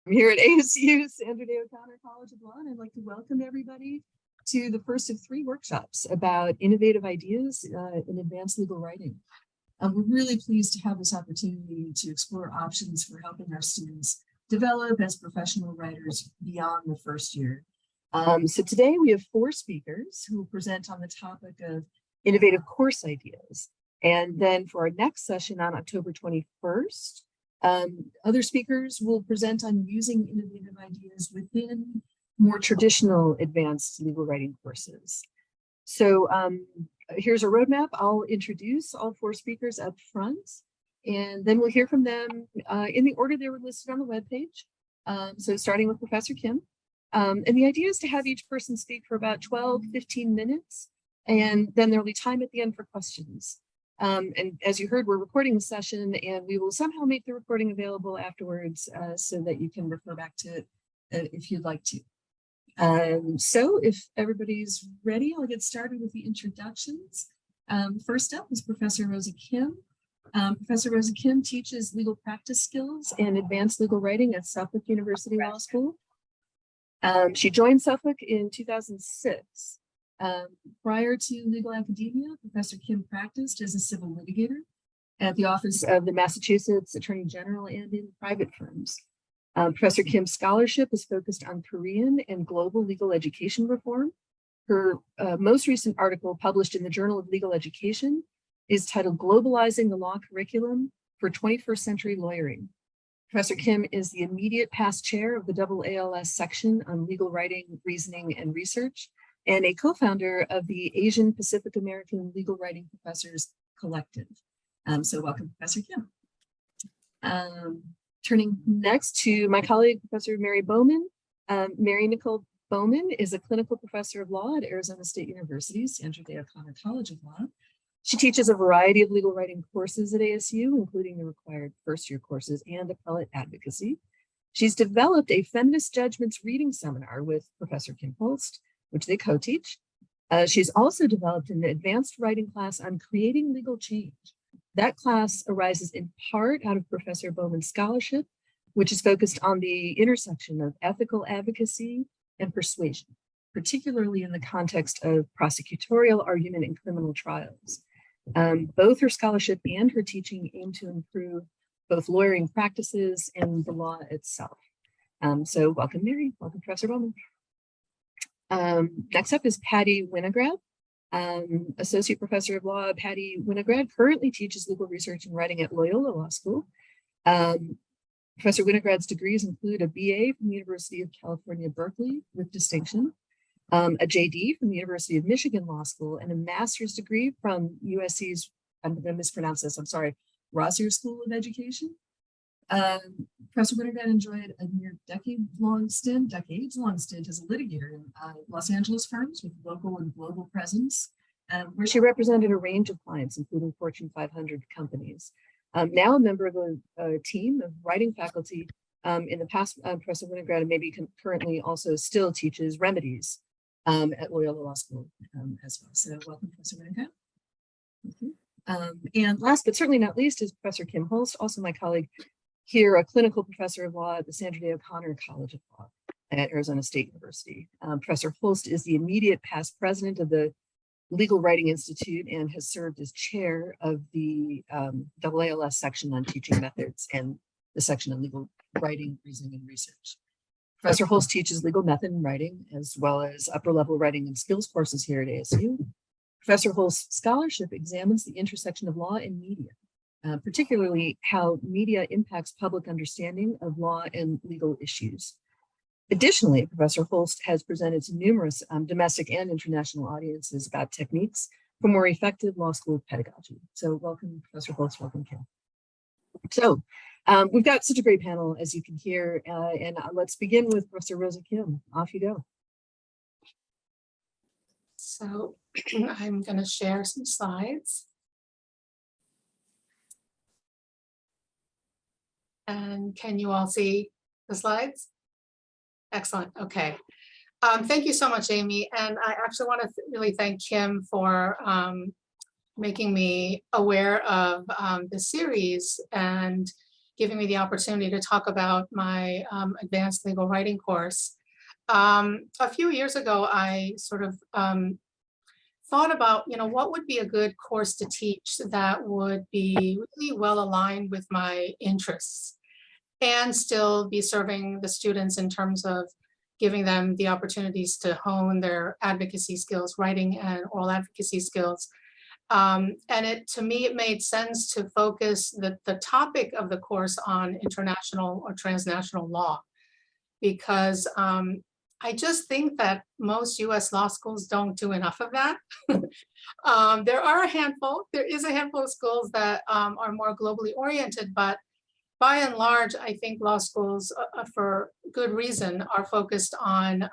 I'm here at ASU, Sandra O'Connor College of Law, and I'd like to welcome everybody to the first of 3 workshops about innovative ideas in advanced legal writing. We're really pleased to have this opportunity to explore options for helping our students develop as professional writers beyond the first year. So today we have 4 speakers who will present on the topic of innovative course ideas. And then for our next session on October 21st, other speakers will present on using innovative ideas within more traditional advanced legal writing courses. So here's a roadmap. I'll introduce all 4 speakers up front, and then we'll hear from them in the order they were listed on the webpage. So starting with Professor Kim. And the idea is to have each person speak for about 12-15 minutes, and then there'll be time at the end for questions. And as you heard, we're recording the session, and we will somehow make the recording available afterwards so that you can refer back to it if you'd like to. So if everybody's ready, I'll get started with the introductions. First up is Professor Rosa Kim. Professor Rosa Kim teaches legal practice skills and advanced legal writing at Suffolk University Law School. She joined Suffolk in 2006. Prior to legal academia, Professor Kim practiced as a civil litigator at the Office of the Massachusetts Attorney General and in private firms. Professor Kim's scholarship is focused on Korean and global legal education reform. Her most recent article published in the Journal of Legal Education is titled Globalizing the Law Curriculum for 21st Century Lawyering. Professor Kim is the immediate past chair of the AALS section on legal writing, reasoning, and research, and a co-founder of the Asian Pacific American Legal Writing Professors Collective. So welcome, Professor Kim. Turning next to my colleague, Professor Mary Bowman. Mary Nicole Bowman is a clinical professor of law at Arizona State University, Sandra O'Connor College of Law. She teaches a variety of legal writing courses at ASU, including the required first-year courses and appellate advocacy. She's developed a feminist judgments reading seminar with Professor Kim Holst, which they co-teach. She's also developed an advanced writing class on creating legal change. That class arises in part out of Professor Bowman's scholarship, which is focused on the intersection of ethical advocacy and persuasion, particularly in the context of prosecutorial argument in criminal trials. Both her scholarship and her teaching aim to improve both lawyering practices and the law itself. So welcome, Mary. Welcome, Professor Bowman. Next up is Patty Winograd. Associate Professor of Law Patty Winograd currently teaches legal research and writing at Loyola Law School. Professor Winograd's degrees include a BA from the University of California, Berkeley with distinction, a JD from the University of Michigan Law School, and a master's degree from USC's, I'm going to mispronounce this, I'm sorry, Rossier School of Education. Professor Winograd enjoyed a near decades-long stint as a litigator in Los Angeles firms with local and global presence, where she represented a range of clients, including Fortune 500 companies. Now a member of a team of writing faculty. In the past, Professor Winograd maybe currently also still teaches remedies at Loyola Law School as well. So welcome, Professor Winograd. Thank you. And last but certainly not least is Professor Kim Holst, also my colleague here, a clinical professor of law at the Sandra O'Connor College of Law at Arizona State University. Professor Holst is the immediate past president of the Legal Writing Institute and has served as chair of the AALS section on teaching methods and the section on legal writing, reasoning, and research. Professor Holst teaches legal method and writing, as well as upper-level writing and skills courses here at ASU. Professor Holst's scholarship examines the intersection of law and media, particularly how media impacts public understanding of law and legal issues. Additionally, Professor Holst has presented to numerous domestic and international audiences about techniques for more effective law school pedagogy. So welcome, Professor Holst, welcome, Kim. So we've got such a great panel, as you can hear, and let's begin with Professor Rosa Kim. Off you go. So I'm going to share some slides. And can you all see the slides? Excellent. Okay. Thank you so much, Amy. And I actually want to really thank Kim for making me aware of the series and giving me the opportunity to talk about my advanced legal writing course. A few years ago, I sort of thought about, what would be a good course to teach that would be really well aligned with my interests and still be serving the students in terms of giving them the opportunities to hone their advocacy skills, writing and oral advocacy skills. And to me, it made sense to focus the topic of the course on international or transnational law, because I just think that most US law schools don't do enough of that. There is a handful of schools that are more globally oriented, but by and large, I think law schools, for good reason, are focused on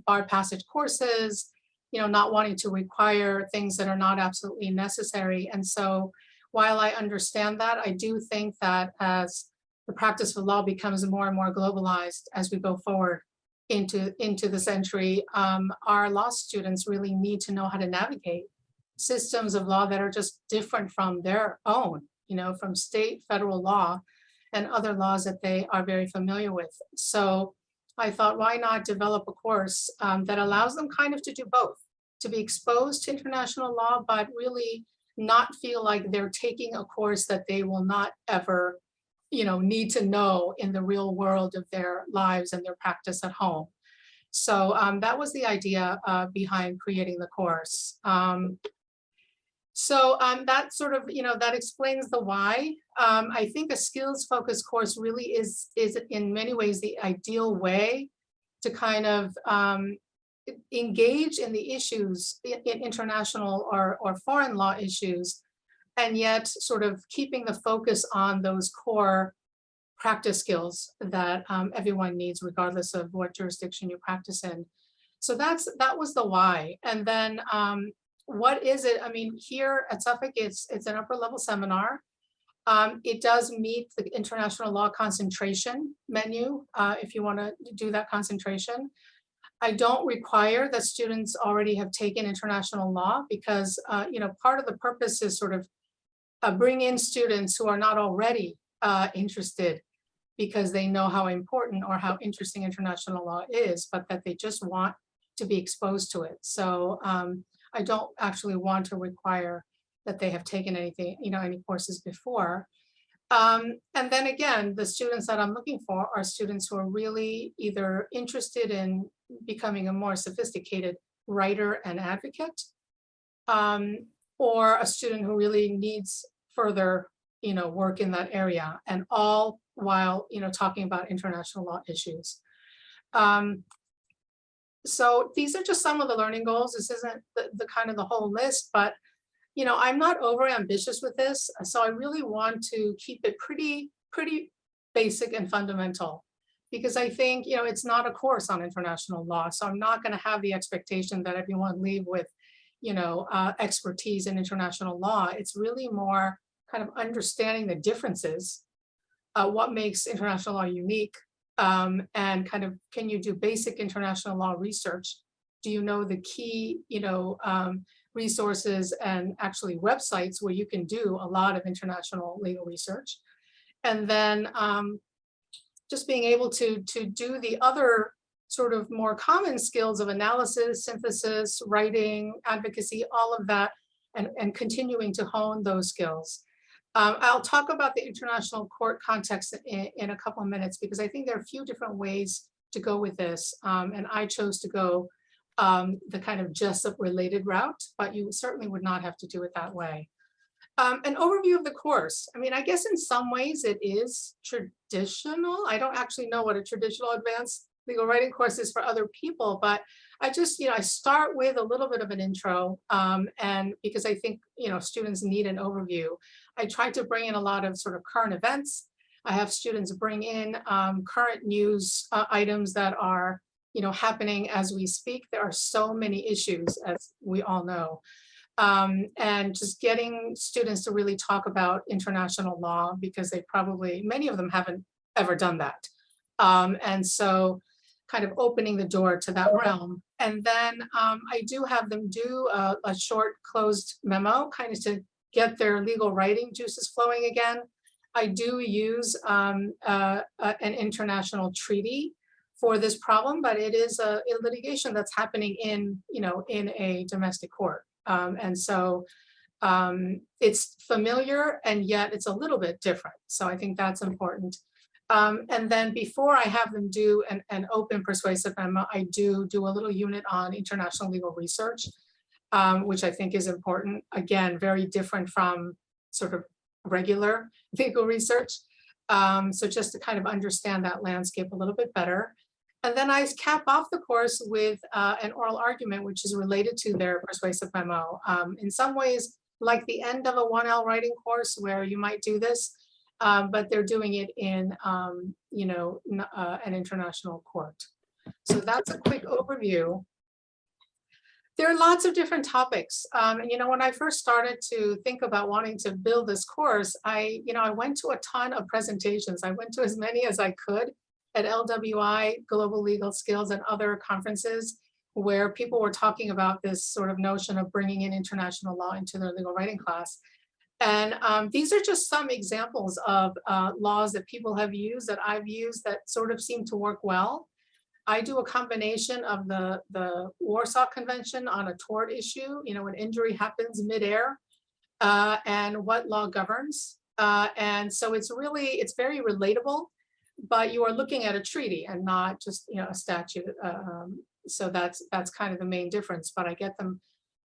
bar passage courses, not wanting to require things that are not absolutely necessary. And so while I understand that, I do think that as the practice of law becomes more and more globalized as we go forward into the century, our law students really need to know how to navigate systems of law that are just different from their own, from state, federal law, and other laws that they are very familiar with. So I thought, why not develop a course that allows them kind of to do both, to be exposed to international law, but really not feel like they're taking a course that they will not ever need to know in the real world of their lives and their practice at home. So that was the idea behind creating the course. So that sort of, that explains the why. I think a skills-focused course really is in many ways the ideal way to kind of engage in the issues in international or foreign law issues, and yet sort of keeping the focus on those core practice skills that everyone needs, regardless of what jurisdiction you practice in. So that was the why. And then what is it? I mean, here at Suffolk, it's an upper level seminar. It does meet the international law concentration menu if you want to do that concentration. I don't require that students already have taken international law, because part of the purpose is sort of bring in students who are not already interested because they know how important or how interesting international law is, but that they just want to be exposed to it. So I don't actually want to require that they have taken anything, any courses before. And then again, the students that I'm looking for are students who are really either interested in becoming a more sophisticated writer and advocate, or a student who really needs further, work in that area, and all while, talking about international law issues. So these are just some of the learning goals. This isn't the kind of the whole list, but I'm not over ambitious with this. So I really want to keep it pretty basic and fundamental, because I think, it's not a course on international law. So I'm not going to have the expectation that everyone leave with, expertise in international law. It's really more kind of understanding the differences, what makes international law unique, and kind of, can you do basic international law research? Do you know the key, resources and actually websites where you can do a lot of international legal research? And then just being able to do the other sort of more common skills of analysis, synthesis, writing, advocacy, all of that, and continuing to hone those skills. I'll talk about the international court context in a couple of minutes, because I think there are a few different ways to go with this. And I chose to go the kind of Jessup related route, but you certainly would not have to do it that way. An overview of the course. I mean, I guess in some ways it is traditional. I don't actually know what a traditional advanced legal writing course is for other people, but I just, I start with a little bit of an intro, and because I think, students need an overview. I try to bring in a lot of sort of current events. I have students bring in current news items that are, happening as we speak. There are so many issues, as we all know. And just getting students to really talk about international law, because they probably, many of them haven't ever done that. And so kind of opening the door to that realm. And then I do have them do a short closed memo, kind of to get their legal writing juices flowing again. I do use an international treaty for this problem, but it is a litigation that's happening in, in a domestic court. And so it's familiar and yet it's a little bit different. So I think that's important. And then before I have them do an open persuasive memo, I do a little unit on international legal research, which I think is important. Again, very different from sort of regular legal research. So just to kind of understand that landscape a little bit better. And then I cap off the course with an oral argument, which is related to their persuasive memo. In some ways, like the end of a 1L writing course where you might do this, but they're doing it in, an international court. So that's a quick overview. There are lots of different topics. And when I first started to think about wanting to build this course, I went to a ton of presentations. I went to as many as I could at LWI, Global Legal Skills, and other conferences where people were talking about this sort of notion of bringing in international law into their legal writing class. And these are just some examples of laws that people have used, that I've used, that sort of seem to work well. I do a combination of the Warsaw Convention on a tort issue, when injury happens midair, and what law governs. And so it's very relatable, but you are looking at a treaty and not just, a statute. So that's kind of the main difference, but I get them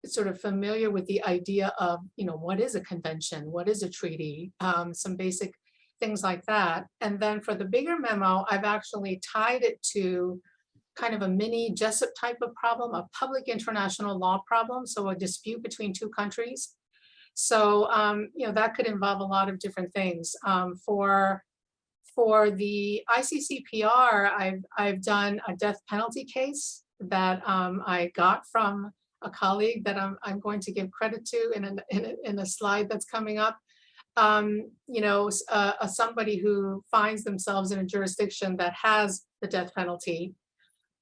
sort of familiar with the idea of, what is a convention? What is a treaty? Some basic things like that. And then for the bigger memo, I've actually tied it to kind of a mini Jessup type of problem, a public international law problem. So a dispute between two countries. So, that could involve a lot of different things. For the ICCPR, I've done a death penalty case that I got from a colleague that I'm going to give credit to in a slide that's coming up. Somebody who finds themselves in a jurisdiction that has the death penalty,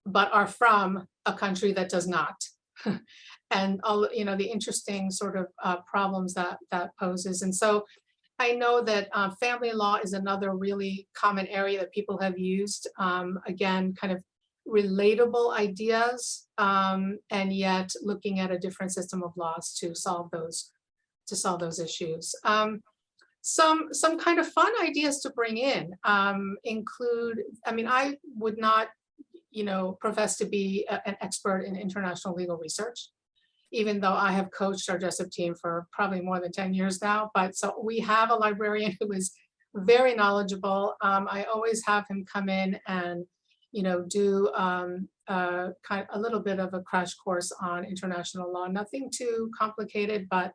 but are from a country that does not. And all, the interesting sort of problems that poses. And so I know that family law is another really common area that people have used. Again, kind of relatable ideas, and yet looking at a different system of laws to solve those issues. Some kind of fun ideas to bring in include, I would not, profess to be an expert in international legal research, even though I have coached our Jessup team for probably more than 10 years now. But so we have a librarian who is very knowledgeable. I always have him come in and, do kind of a little bit of a crash course on international law. Nothing too complicated, but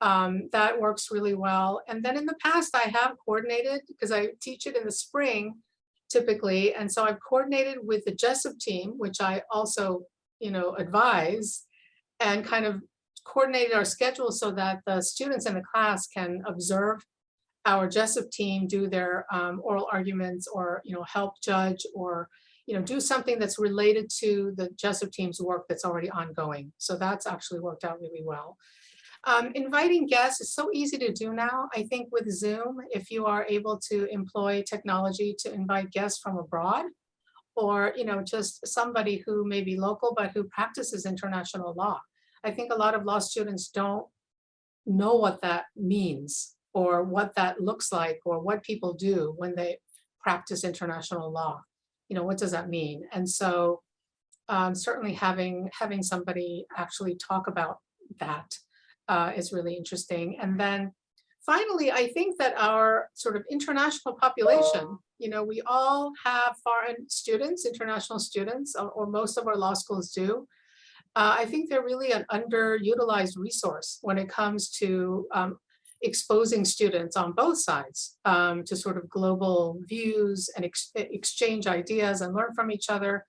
that works really well. And then in the past, I have coordinated, because I teach it in the spring typically. And so I've coordinated with the Jessup team, which I also, advise, and kind of coordinated our schedule so that the students in the class can observe our Jessup team do their oral arguments, or, help judge, or, do something that's related to the Jessup team's work that's already ongoing. So that's actually worked out really well. Inviting guests is so easy to do now. I think with Zoom, if you are able to employ technology to invite guests from abroad, or just somebody who may be local but who practices international law. I think a lot of law students don't know what that means, or what that looks like, or what people do when they practice international law. What does that mean? And so certainly having somebody actually talk about that is really interesting. And then finally, I think that our sort of international population, we all have foreign students, international students, or most of our law schools do. I think they're really an underutilized resource when it comes to exposing students on both sides to sort of global views and exchange ideas and learn from each other.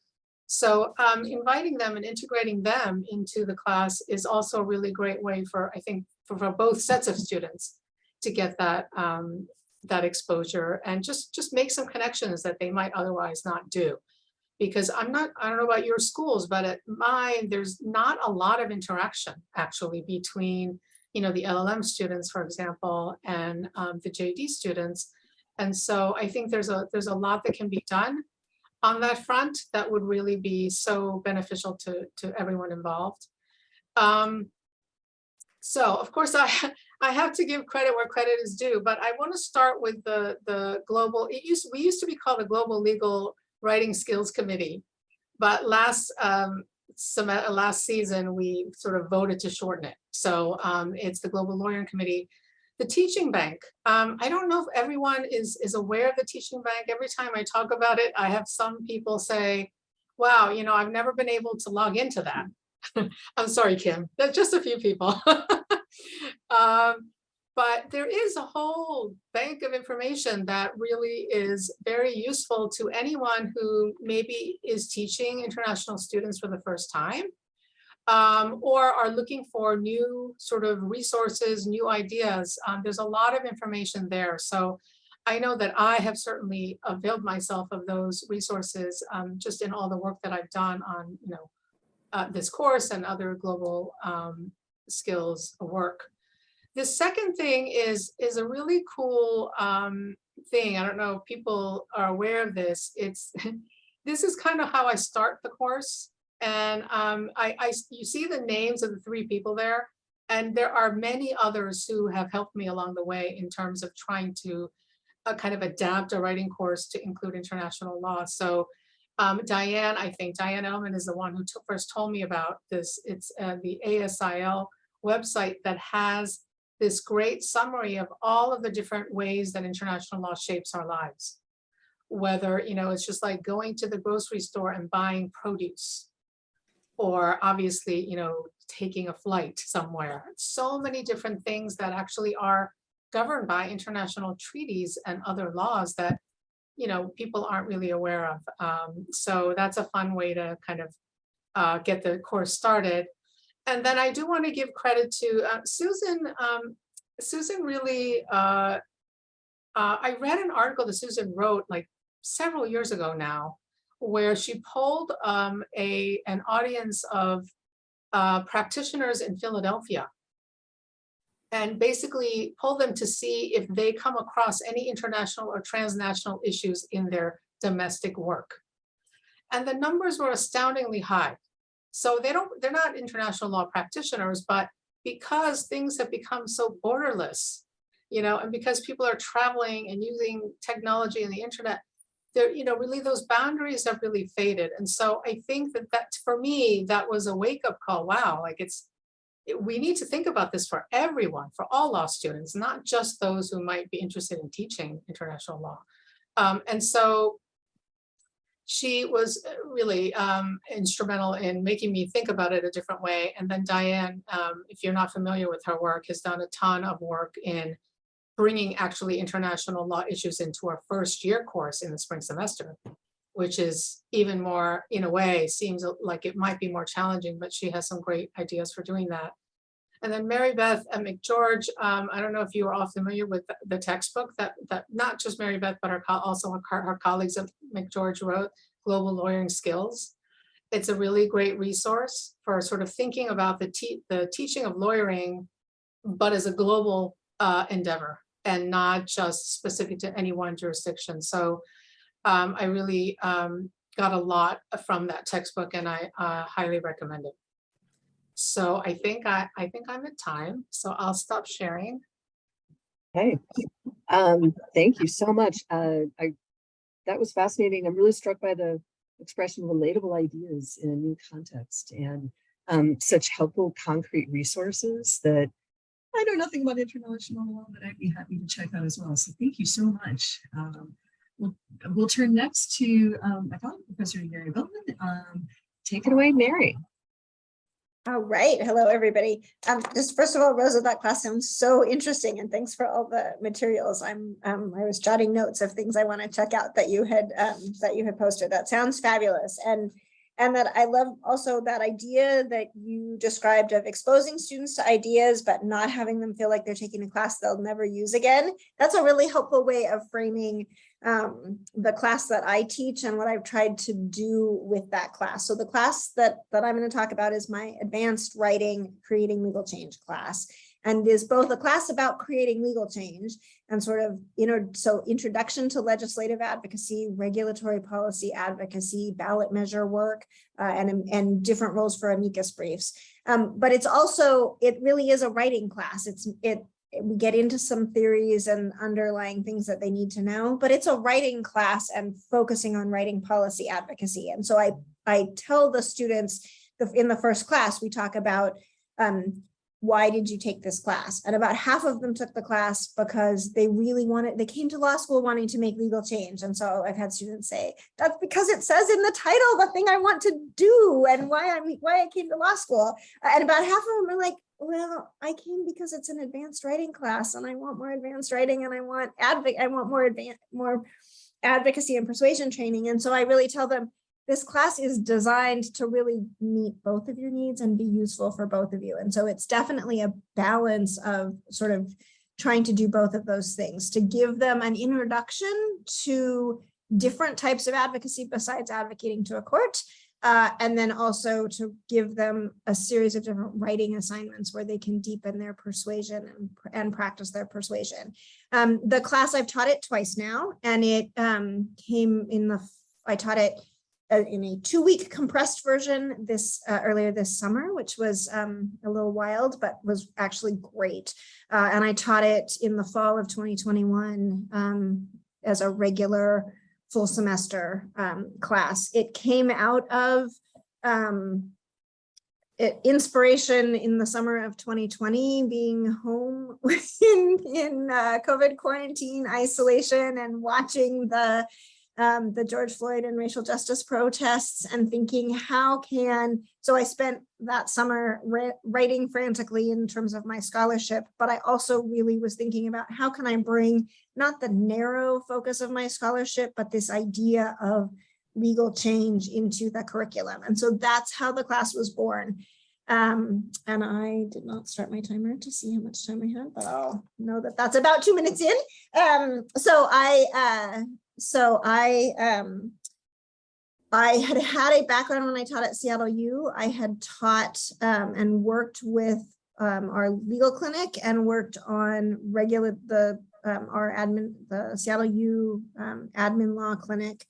So inviting them and integrating them into the class is also a really great way for, I think, for both sets of students to get that exposure, and just make some connections that they might otherwise not do. Because I don't know about your schools, but at mine, there's not a lot of interaction actually between the LLM students, for example, and the JD students. And so I think there's a lot that can be done on that front that would really be so beneficial to everyone involved. So of course I have to give credit where credit is due, but I want to start with the global, we used to be called the Global Legal Writing Skills Committee, but last season we sort of voted to shorten it. So it's the Global Lawyering Committee. The Teaching Bank. I don't know if everyone is aware of the Teaching Bank. Every time I talk about it, I have some people say, wow, I've never been able to log into that. I'm sorry, Kim, that's just a few people. But there is a whole bank of information that really is very useful to anyone who maybe is teaching international students for the first time, or are looking for new sort of resources, new ideas. There's a lot of information there. So I know that I have certainly availed myself of those resources just in all the work that I've done on this course and other global skills work. The second thing is a really cool thing. I don't know if people are aware of this. This is kind of how I start the course. And you see the names of the 3 people there, and there are many others who have helped me along the way in terms of trying to kind of adapt a writing course to include international law. So Diane Elman is the one who first told me about this. It's the ASIL website that has this great summary of all of the different ways that international law shapes our lives. Whether, it's just like going to the grocery store and buying produce, or obviously, taking a flight somewhere. So many different things that actually are governed by international treaties and other laws that, people aren't really aware of. So that's a fun way to kind of get the course started. And then I do want to give credit to Susan. Susan really, I read an article that Susan wrote like several years ago now, where she polled an audience of practitioners in Philadelphia, and basically polled them to see if they come across any international or transnational issues in their domestic work. And the numbers were astoundingly high. So they're not international law practitioners, but because things have become so borderless, and because people are traveling and using technology and the internet, really those boundaries have really faded. And so I think that for me, that was a wake-up call. Wow, like we need to think about this for everyone, for all law students, not just those who might be interested in teaching international law. And so she was really instrumental in making me think about it a different way. And then Diane, if you're not familiar with her work, has done a ton of work in bringing actually international law issues into our first year course in the spring semester, which is even more, in a way, seems like it might be more challenging, but she has some great ideas for doing that. And then Mary Beth and McGeorge, I don't know if you are all familiar with the textbook that not just Mary Beth, but also her colleagues at McGeorge wrote, Global Lawyering Skills. It's a really great resource for sort of thinking about the teaching of lawyering, but as a global endeavor and not just specific to any one jurisdiction. So I really got a lot from that textbook, and I highly recommend it. So I think I'm at time, so I'll stop sharing. Hey, thank you so much. That was fascinating. I'm really struck by the expression relatable ideas in a new context, and such helpful concrete resources that I know nothing about international law, but I'd be happy to check out as well. So thank you so much. We'll turn next to my colleague, Professor Mary Bowman. Take it away, Mary. All right. Hello, everybody. Just first of all, Rosa, that class sounds so interesting, and thanks for all the materials. I was jotting notes of things I want to check out that you had posted. That sounds fabulous, and that I love also that idea that you described of exposing students to ideas, but not having them feel like they're taking a class they'll never use again. That's a really helpful way of framing the class that I teach and what I've tried to do with that class. So the class that I'm going to talk about is my advanced writing, creating legal change class. and is both a class about creating legal change and sort of, so introduction to legislative advocacy, regulatory policy advocacy, ballot measure work, and different roles for amicus briefs. But it's also, it really is a writing class. We get into some theories and underlying things that they need to know, but it's a writing class and focusing on writing policy advocacy. And so I tell the students in the first class, we talk about why did you take this class? And about half of them took the class because they came to law school wanting to make legal change. And so I've had students say, that's because it says in the title, the thing I want to do and why I came to law school. And about half of them are like, well, I came because it's an advanced writing class and I want more advanced writing and I want more advocacy and persuasion training. And so I really tell them this class is designed to really meet both of your needs and be useful for both of you. And so it's definitely a balance of sort of trying to do both of those things, to give them an introduction to different types of advocacy besides advocating to a court. And then also to give them a series of different writing assignments where they can deepen their persuasion and practice their persuasion. The class, I've taught it twice now, and it I taught it in a 2-week compressed version earlier this summer, which was a little wild, but was actually great. And I taught it in the fall of 2021 as a regular full semester class. It came out of inspiration in the summer of 2020, being home in COVID quarantine isolation and watching the George Floyd and racial justice protests and thinking so I spent that summer writing frantically in terms of my scholarship, but I also really was thinking about how can I bring not the narrow focus of my scholarship, but this idea of legal change into the curriculum. And so that's how the class was born. And I did not start my timer to see how much time I had, but I'll know that that's about 2 minutes in. I had a background when I taught at Seattle U. I had taught and worked with our legal clinic and worked on the Seattle U admin law clinic.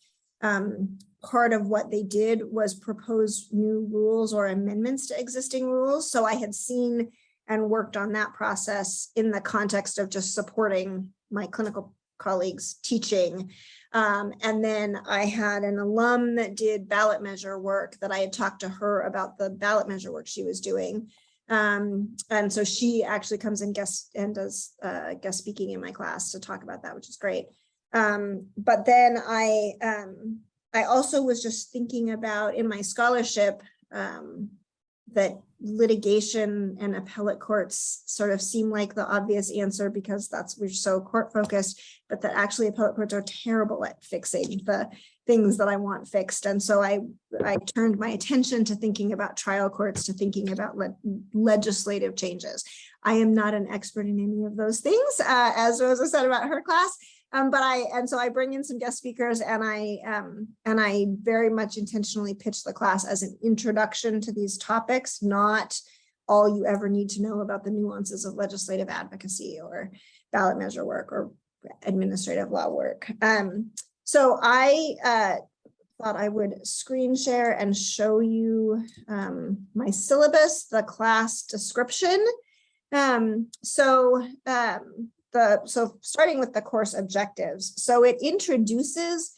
Part of what they did was propose new rules or amendments to existing rules. So I had seen and worked on that process in the context of just supporting my clinical colleagues teaching. And then I had an alum that did ballot measure work that I had talked to her about the ballot measure work she was doing. And so she actually comes and does guest speaking in my class to talk about that, which is great. But then I also was just thinking about in my scholarship that litigation and appellate courts sort of seem like the obvious answer because we're so court focused, but that actually appellate courts are terrible at fixing the things that I want fixed. And so I turned my attention to thinking about trial courts, to thinking about legislative changes. I am not an expert in any of those things, as Rosa said about her class. So I bring in some guest speakers and I very much intentionally pitch the class as an introduction to these topics, not all you ever need to know about the nuances of legislative advocacy or ballot measure work or administrative law work. So I thought I would screen share and show you my syllabus, the class description. So starting with the course objectives. So it introduces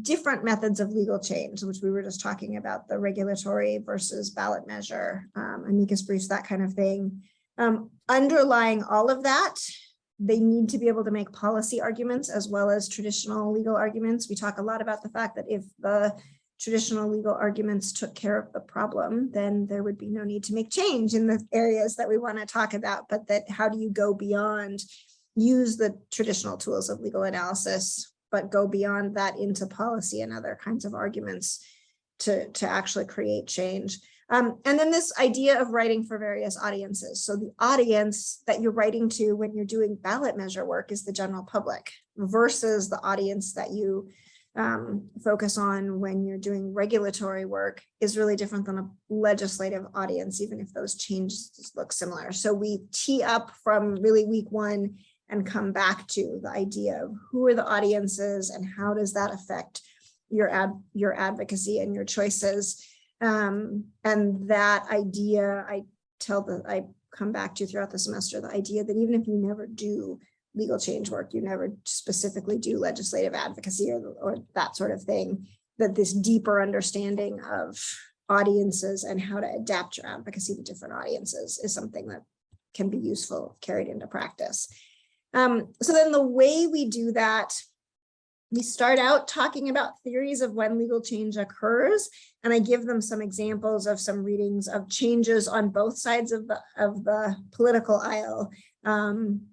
different methods of legal change, which we were just talking about, the regulatory versus ballot measure, amicus briefs, that kind of thing. Underlying all of that, they need to be able to make policy arguments as well as traditional legal arguments. We talk a lot about the fact that if the traditional legal arguments took care of the problem, then there would be no need to make change in the areas that we want to talk about, but that how do you go beyond, use the traditional tools of legal analysis, but go beyond that into policy and other kinds of arguments to actually create change. And then this idea of writing for various audiences. So the audience that you're writing to when you're doing ballot measure work is the general public versus the audience that you focus on when you're doing regulatory work is really different than a legislative audience, even if those changes look similar. So we tee up from really week one and come back to the idea of who are the audiences and how does that affect your advocacy and your choices. And that idea, I come back to throughout the semester, the idea that even if you never do legal change work, you never specifically do legislative advocacy or that sort of thing, that this deeper understanding of audiences and how to adapt your advocacy to different audiences is something that can be useful carried into practice. So then the way we do that, we start out talking about theories of when legal change occurs, and I give them some examples of some readings of changes on both sides of the political aisle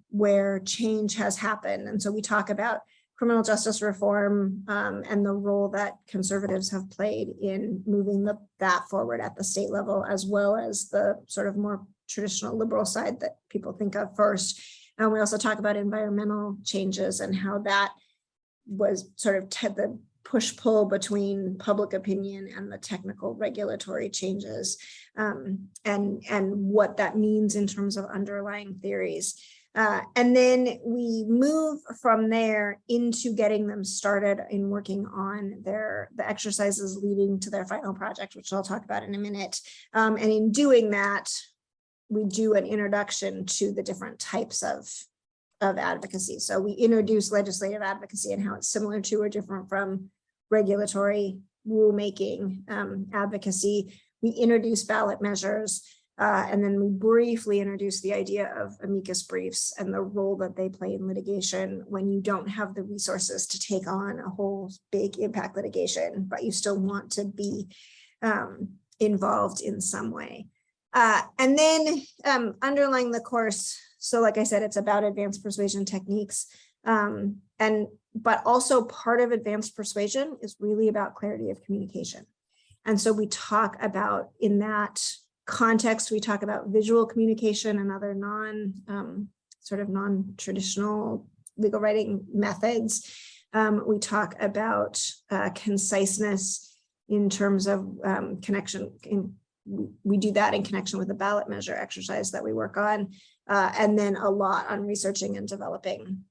where change has happened. And so we talk about criminal justice reform and the role that conservatives have played in moving that forward at the state level, as well as the sort of more traditional liberal side that people think of first. And we also talk about environmental changes and how that was sort of the push-pull between public opinion and the technical regulatory changes, and what that means in terms of underlying theories. And then we move from there into getting them started in working on the exercises leading to their final project, which I'll talk about in a minute. And in doing that, we do an introduction to the different types of advocacy. So we introduce legislative advocacy and how it's similar to or different from regulatory rulemaking advocacy. We introduce ballot measures, and then we briefly introduce the idea of amicus briefs and the role that they play in litigation when you don't have the resources to take on a whole big impact litigation, but you still want to be involved in some way. And then underlying the course, so like I said, it's about advanced persuasion techniques, but also part of advanced persuasion is really about clarity of communication. And so we talk about, in that context, we talk about visual communication and other non-traditional legal writing methods. We talk about conciseness in terms of connection. We do that in connection with the ballot measure exercise that we work on, and then a lot on researching and developing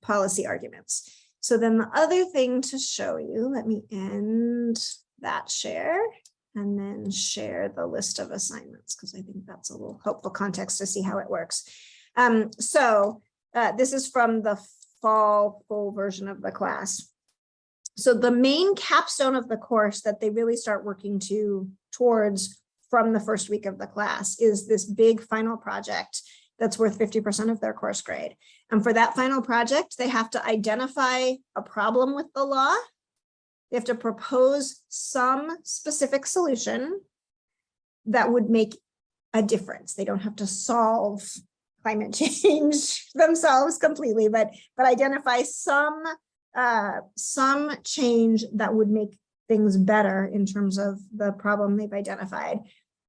policy arguments. So then the other thing to show you, let me end that share and then share the list of assignments, because I think that's a little helpful context to see how it works. This is from the fall full version of the class. So the main capstone of the course that they really start working towards from the first week of the class is this big final project that's worth 50% of their course grade. And for that final project, they have to identify a problem with the law. They have to propose some specific solution that would make a difference. They don't have to solve climate change themselves completely, but identify some change that would make things better in terms of the problem they've identified.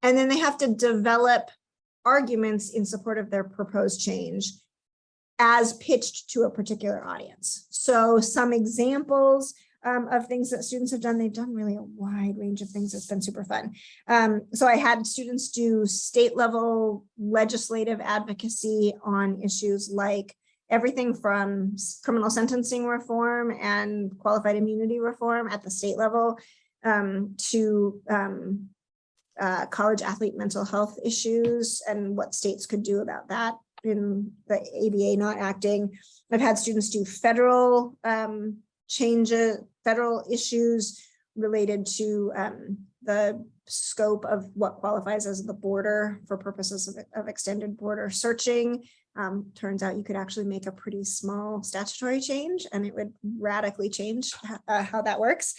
And then they have to develop arguments in support of their proposed change as pitched to a particular audience. So some examples of things that students have done, they've done really a wide range of things. It's been super fun. So I had students do state level legislative advocacy on issues like everything from criminal sentencing reform and qualified immunity reform at the state level to college athlete mental health issues and what states could do about that in the ABA not acting. I've had students do federal changes, federal issues related to the scope of what qualifies as the border for purposes of extended border searching. Turns out you could actually make a pretty small statutory change and it would radically change how that works.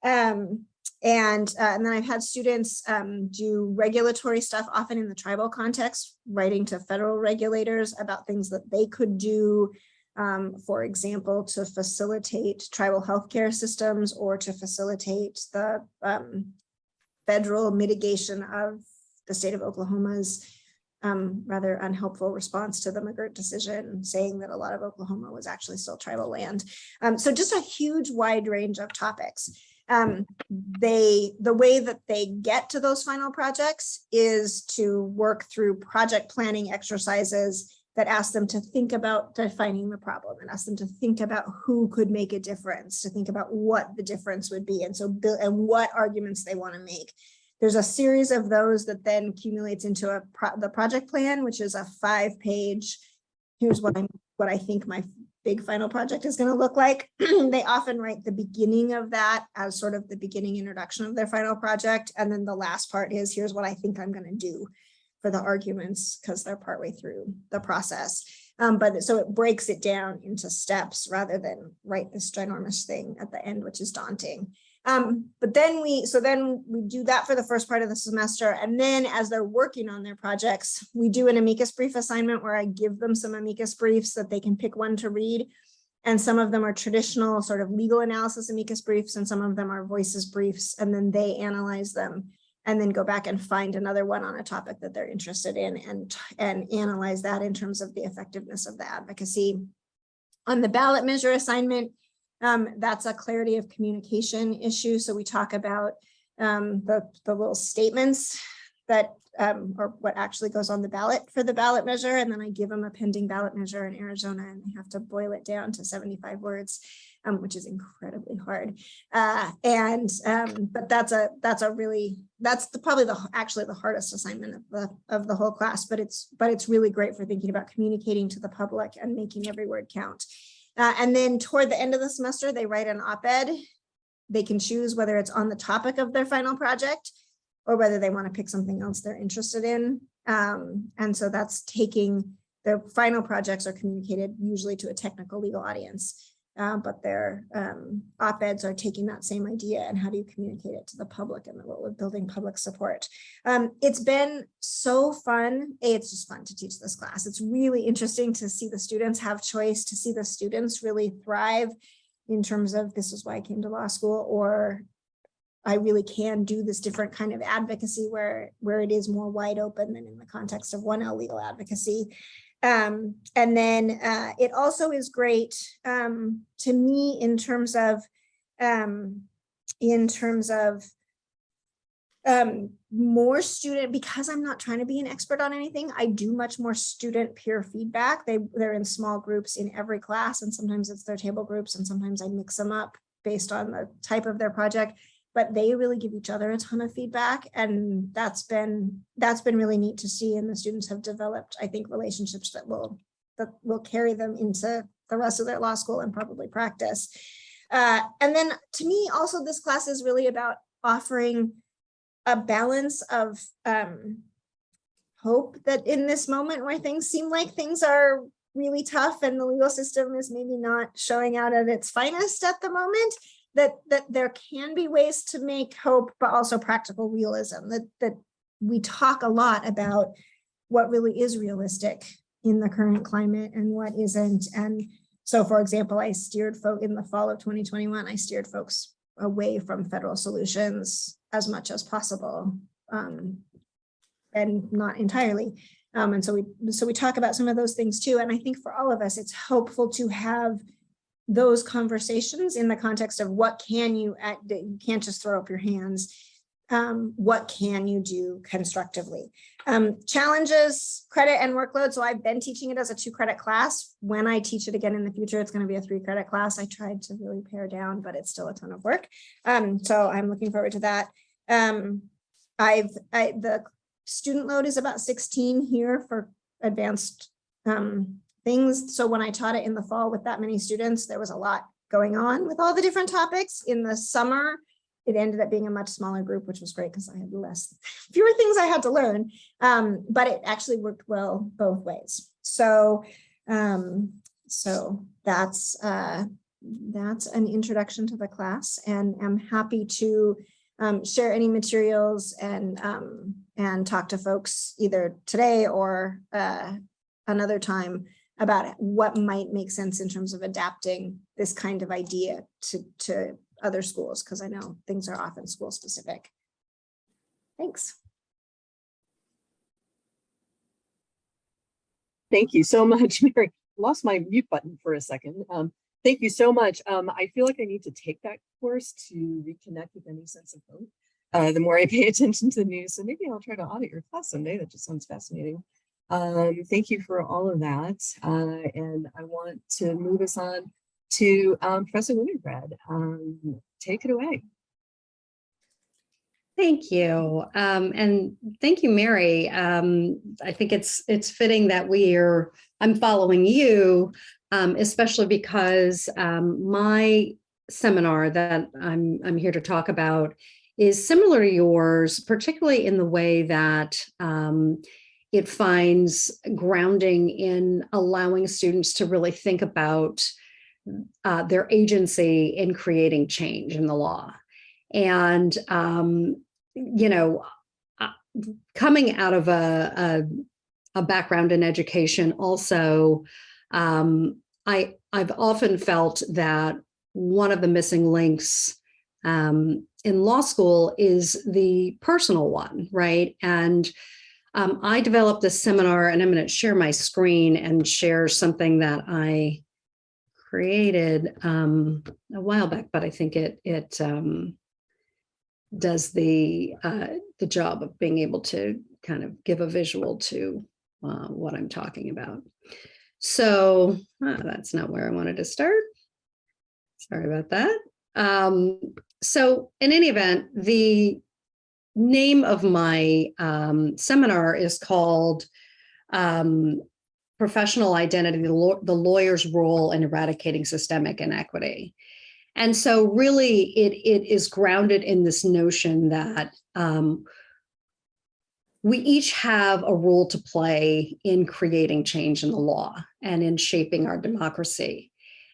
And then I've had students do regulatory stuff, often in the tribal context, writing to federal regulators about things that they could do, for example, to facilitate tribal healthcare systems or to facilitate the federal mitigation of the state of Oklahoma's rather unhelpful response to the McGirt decision, saying that a lot of Oklahoma was actually still tribal land. So just a huge wide range of topics. The way that they get to those final projects is to work through project planning exercises that ask them to think about defining the problem and ask them to think about who could make a difference, to think about what the difference would be, and so and what arguments they want to make. There's a series of those that then accumulates into the project plan, which is a 5-page. Here's what I think my big final project is going to look like. They often write the beginning of that as sort of the beginning introduction of their final project, and then the last part is, here's what I think I'm going to do for the arguments, because they're partway through the process. But so it breaks it down into steps rather than write this ginormous thing at the end, which is daunting. But then we do that for the first part of the semester. And then as they're working on their projects, we do an amicus brief assignment where I give them some amicus briefs that they can pick one to read. And some of them are traditional sort of legal analysis amicus briefs, and some of them are voices briefs, and then they analyze them and then go back and find another one on a topic that they're interested in and analyze that in terms of the effectiveness of the advocacy. On the ballot measure assignment, that's a clarity of communication issue. So we talk about the little statements that or what actually goes on the ballot for the ballot measure. And then I give them a pending ballot measure in Arizona, and they have to boil it down to 75 words, which is incredibly hard. But that's probably actually the hardest assignment of the whole class, but it's really great for thinking about communicating to the public and making every word count. And then toward the end of the semester, they write an op-ed. They can choose whether it's on the topic of their final project or whether they want to pick something else they're interested in. And so that's taking their final projects are communicated usually to a technical legal audience, but their op-eds are taking that same idea and how do you communicate it to the public and the role of building public support. It's been so fun. It's just fun to teach this class. It's really interesting to see the students have choice, to see the students really thrive in terms of this is why I came to law school, or I really can do this different kind of advocacy where it is more wide open than in the context of 1L legal advocacy. And then it also is great to me in terms of more student, because I'm not trying to be an expert on anything, I do much more student peer feedback. They're in small groups in every class, and sometimes it's their table groups, and sometimes I mix them up based on the type of their project. But they really give each other a ton of feedback, and that's been really neat to see. And the students have developed, I think, relationships that will carry them into the rest of their law school and probably practice. And then to me, also, this class is really about offering a balance of hope that in this moment where things seem like things are really tough and the legal system is maybe not showing out at its finest at the moment, that there can be ways to make hope, but also practical realism, that we talk a lot about what really is realistic in the current climate and what isn't. And so, for example, I steered folk in the fall of 2021, I steered folks away from federal solutions as much as possible, and not entirely. And so we talk about some of those things too. And I think for all of us, it's hopeful to have those conversations in the context of what can you can't just throw up your hands. What can you do constructively? Challenges, credit and workload. So I've been teaching it as a 2-credit class. When I teach it again in the future, it's going to be a 3-credit class. I tried to really pare down, but it's still a ton of work. So I'm looking forward to that. The student load is about 16 here for advanced things. So when I taught it in the fall with that many students, there was a lot going on with all the different topics. In the summer, it ended up being a much smaller group, which was great because I had fewer things I had to learn, but it actually worked well both ways. So that's an introduction to the class, and I'm happy to share any materials and talk to folks either today or another time about what might make sense in terms of adapting this kind of idea to other schools, because I know things are often school specific. Thanks. Thank you so much, Mary. Lost my mute button for a second. Thank you so much. I feel like I need to take that course to reconnect with any sense of hope. The more I pay attention to the news, so maybe I'll try to audit your class someday. That just sounds fascinating. Thank you for all of that. And I want to move us on to Professor Winograd. Take it away. Thank you. And thank you, Mary. I think it's fitting that I'm following you, especially because my seminar that I'm here to talk about is similar to yours, particularly in the way that it finds grounding in allowing students to really think about their agency in creating change in the law. And coming out of a background in education, also, I've often felt that one of the missing links in law school is the personal one, right? And I developed this seminar, and I'm going to share my screen and share something that I created a while back, but I think it does the job of being able to kind of give a visual to what I'm talking about. So that's not where I wanted to start. Sorry about that. So in any event, the name of my seminar is called Professional Identity, the Lawyer's Role in Eradicating Systemic Inequity. And so really it is grounded in this notion that we each have a role to play in creating change in the law and in shaping our democracy.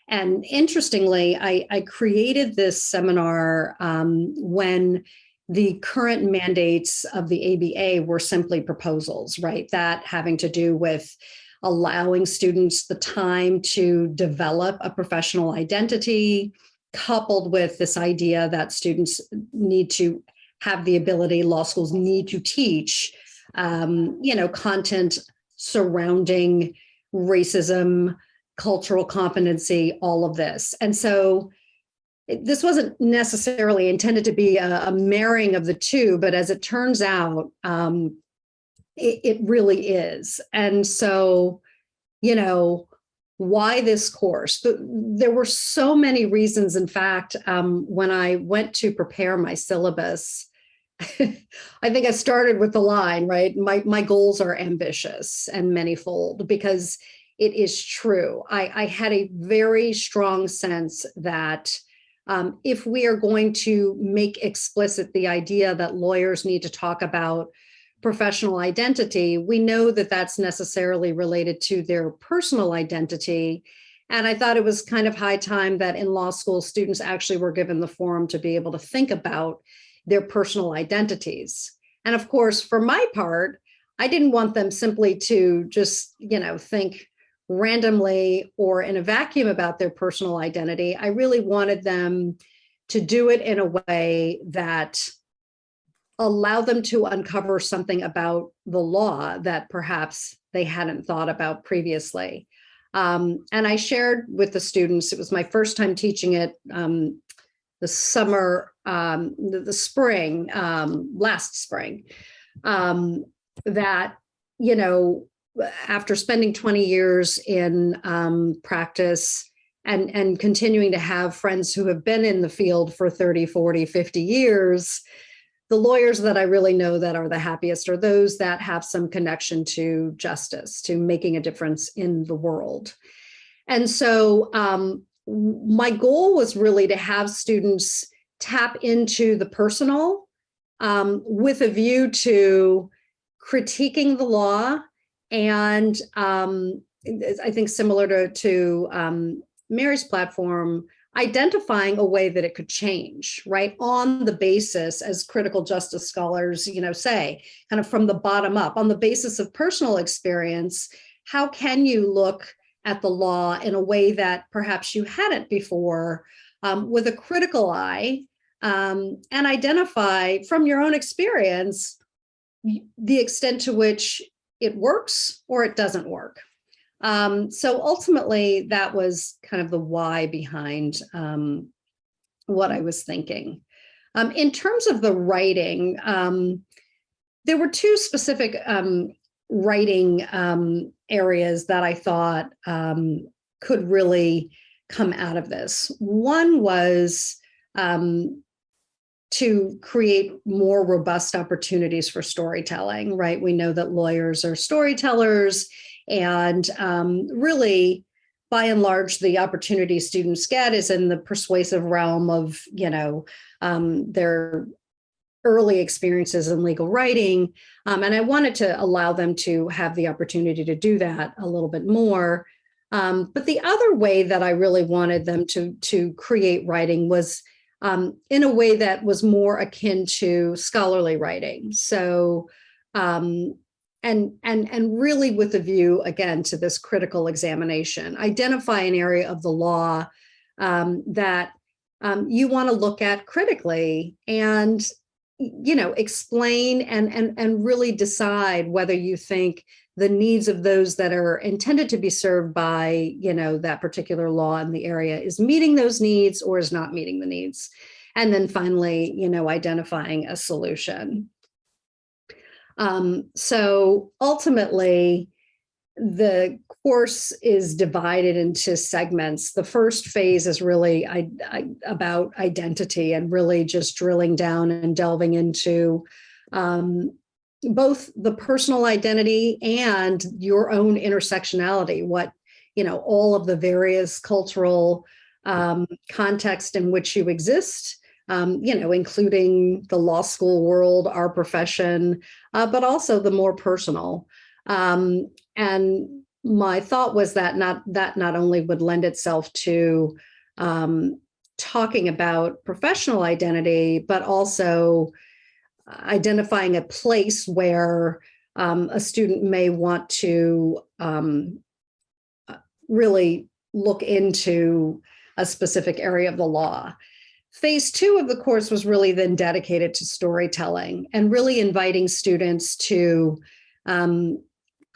And interestingly, I created this seminar when the current mandates of the ABA were simply proposals, right? That having to do with allowing students the time to develop a professional identity, coupled with this idea that students need to have the ability, law schools need to teach, content surrounding racism, cultural competency, all of this. And so this wasn't necessarily intended to be a marrying of the two, but as it turns out, it really is. And so, why this course? There were so many reasons. In fact, when I went to prepare my syllabus, I think I started with the line, right? My goals are ambitious and manifold, because it is true. I had a very strong sense that if we are going to make explicit the idea that lawyers need to talk about professional identity, we know that that's necessarily related to their personal identity. And I thought it was kind of high time that in law school, students actually were given the forum to be able to think about their personal identities. And of course, for my part, I didn't want them simply to just, think randomly or in a vacuum about their personal identity. I really wanted them to do it in a way that allow them to uncover something about the law that perhaps they hadn't thought about previously. And I shared with the students, it was my first time teaching it the summer, the spring, last spring, that, after spending 20 years in practice and continuing to have friends who have been in the field for 30, 40, 50 years, the lawyers that I really know that are the happiest are those that have some connection to justice, to making a difference in the world. And so my goal was really to have students tap into the personal with a view to critiquing the law. And I think similar to Mary's platform, identifying a way that it could change, right? On the basis, as critical justice scholars, say, kind of from the bottom up, on the basis of personal experience, how can you look at the law in a way that perhaps you hadn't before, with a critical eye, and identify from your own experience the extent to which it works or it doesn't work. So ultimately, that was kind of the why behind what I was thinking. In terms of the writing, there were two specific writing areas that I thought could really come out of this. One was to create more robust opportunities for storytelling, right? We know that lawyers are storytellers, and really, by and large, the opportunity students get is in the persuasive realm of, their early experiences in legal writing. And I wanted to allow them to have the opportunity to do that a little bit more. But the other way that I really wanted them to create writing was in a way that was more akin to scholarly writing. So, and really with a view, again, to this critical examination, identify an area of the law that you want to look at critically and, explain and really decide whether you think the needs of those that are intended to be served by, that particular law in the area is meeting those needs or is not meeting the needs. And then finally, identifying a solution. So ultimately, the course is divided into segments. The first phase is really about identity and really just drilling down and delving into both the personal identity and your own intersectionality, what, all of the various cultural context in which you exist, including the law school world, our profession, but also the more personal. And my thought was that not only would lend itself to talking about professional identity, but also identifying a place where a student may want to really look into a specific area of the law. Phase 2 of the course was really then dedicated to storytelling and really inviting students to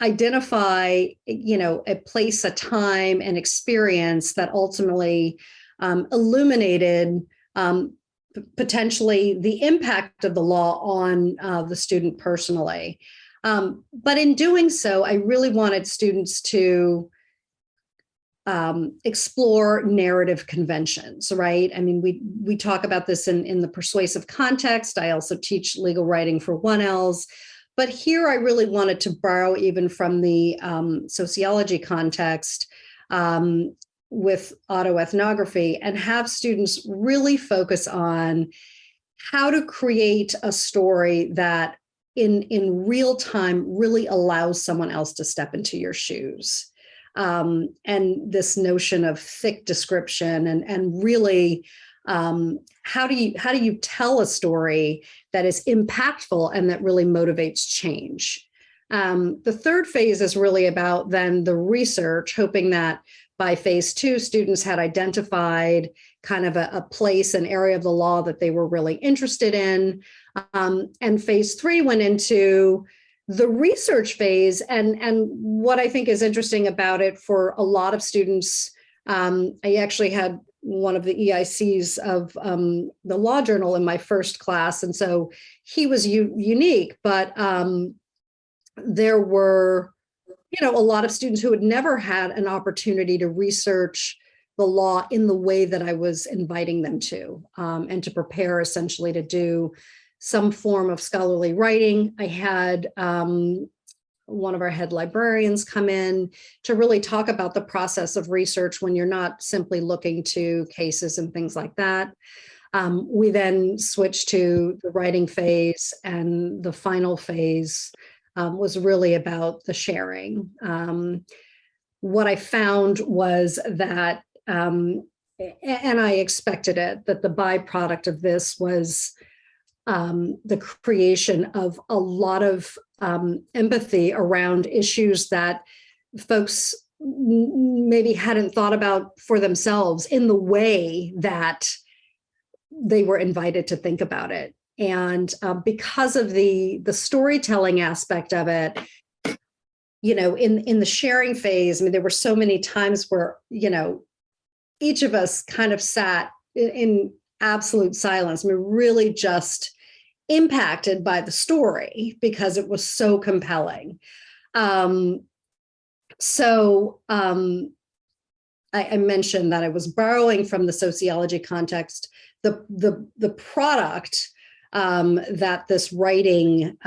identify, a place, a time, and experience that ultimately illuminated potentially the impact of the law on the student personally. But in doing so, I really wanted students to explore narrative conventions, right? I mean, we talk about this in the persuasive context. I also teach legal writing for 1Ls. But here I really wanted to borrow even from the sociology context with autoethnography and have students really focus on how to create a story that in real time really allows someone else to step into your shoes. And this notion of thick description and really how do you tell a story that is impactful and that really motivates change? The third phase is really about then the research, hoping that by phase 2, students had identified kind of a place, an area of the law that they were really interested in. And phase 3 went into the research phase. And what I think is interesting about it for a lot of students, I actually had one of the EICs of the law journal in my first class. And so he was unique, but there were, a lot of students who had never had an opportunity to research the law in the way that I was inviting them to, and to prepare essentially to do some form of scholarly writing. I had one of our head librarians come in to really talk about the process of research when you're not simply looking to cases and things like that. We then switched to the writing phase, and the final phase was really about the sharing. What I found was that, and I expected it, that the byproduct of this was the creation of a lot of empathy around issues that folks maybe hadn't thought about for themselves in the way that they were invited to think about it. And because of the storytelling aspect of it, in the sharing phase, I mean, there were so many times where, each of us kind of sat in absolute silence. I mean, really just impacted by the story because it was so compelling. I mentioned that I was borrowing from the sociology context. The product that this writing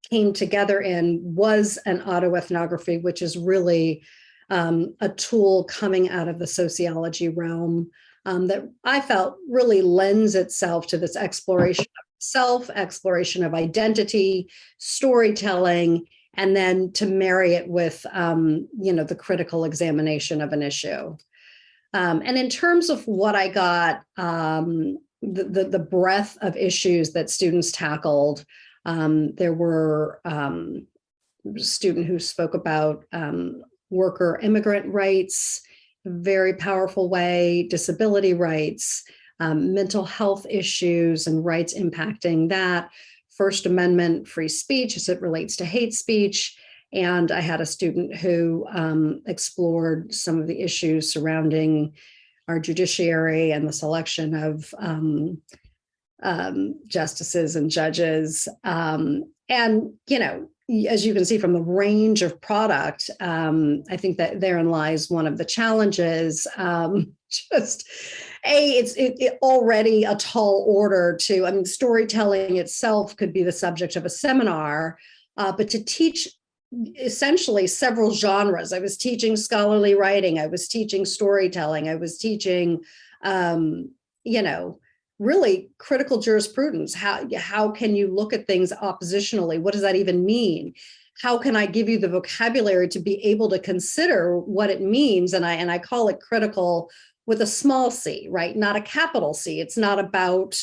came together in was an autoethnography, which is really a tool coming out of the sociology realm that I felt really lends itself to this exploration of self, exploration of identity, storytelling, and then to marry it with, the critical examination of an issue. And in terms of what I got, the breadth of issues that students tackled, there were a student who spoke about worker immigrant rights, very powerful way, disability rights, mental health issues and rights impacting that, First Amendment free speech as it relates to hate speech. And I had a student who explored some of the issues surrounding our judiciary and the selection of justices and judges. And, as you can see from the range of product, I think that therein lies one of the challenges. It's already a tall order to, storytelling itself could be the subject of a seminar, but to teach essentially several genres. I was teaching scholarly writing, I was teaching storytelling, I was teaching, really critical jurisprudence. How can you look at things oppositionally? What does that even mean? How can I give you the vocabulary to be able to consider what it means? And I call it critical with a small c, right? Not a capital C. It's not about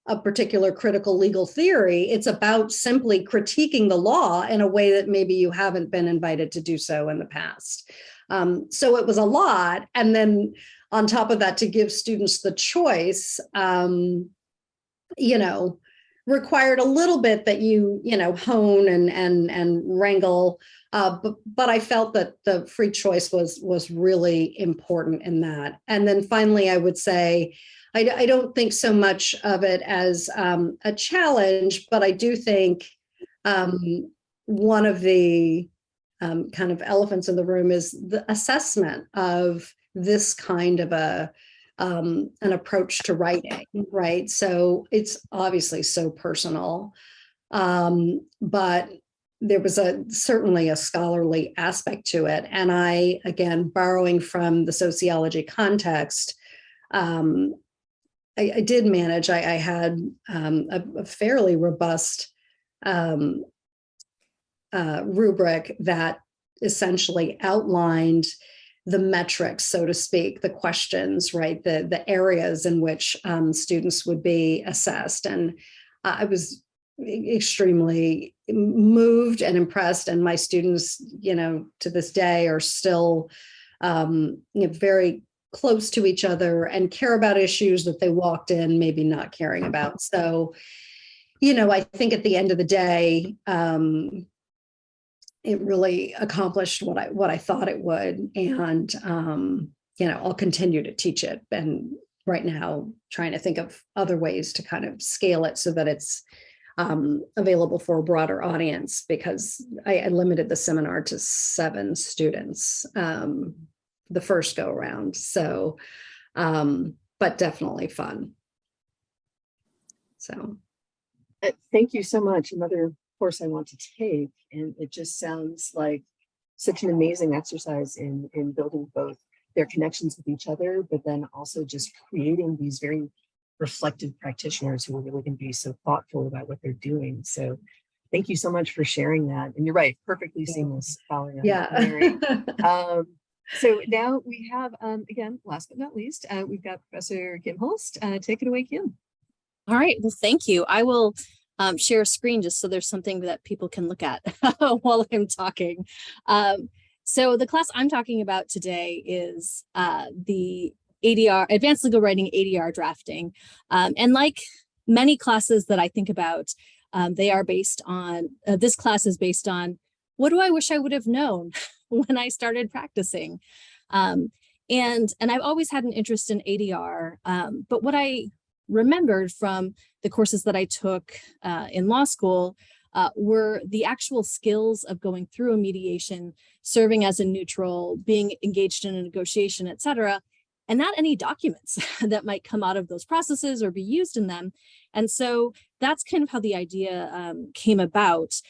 a particular critical legal theory. It's about simply critiquing the law in a way that maybe you haven't been invited to do so in the past. So it was a lot. And then on top of that, to give students the choice, required a little bit that you hone and wrangle. But I felt that the free choice was really important in that. And then finally, I would say, I don't think so much of it as a challenge, but I do think one of the kind of elephants in the room is the assessment of this kind of an approach to writing, right? So it's obviously so personal, but there was certainly a scholarly aspect to it. And I, again, borrowing from the sociology context, I did manage, I had a fairly robust rubric that essentially outlined the metrics, so to speak, the questions, right? The areas in which students would be assessed. And I was extremely moved and impressed. And my students, to this day are still very close to each other and care about issues that they walked in maybe not caring about. So, I think at the end of the day, it really accomplished what I thought it would. And, I'll continue to teach it. And right now, trying to think of other ways to kind of scale it so that it's available for a broader audience, because I limited the seminar to 7 students the first go around. So, but definitely fun. So. Thank you so much. Another course I want to take, and it just sounds like such an amazing exercise in building both their connections with each other, but then also just creating these very reflective practitioners who are really going to be so thoughtful about what they're doing. So thank you so much for sharing that. And you're right, perfectly seamless following on. Yeah. So now we have, again, last but not least, we've got Professor Kim Holst. Take it away, Kim. All right, well, thank you. I will share a screen just so there's something that people can look at while I'm talking. So the class I'm talking about today is the ADR, Advanced Legal Writing ADR Drafting. And like many classes that I think about, They are based on, this class is based on, what do I wish I would have known when I started practicing? And I've always had an interest in ADR, but what I remembered from the courses that I took in law school were the actual skills of going through a mediation, serving as a neutral, being engaged in a negotiation, et cetera, and not any documents that might come out of those processes or be used in them. And so that's kind of how the idea came about.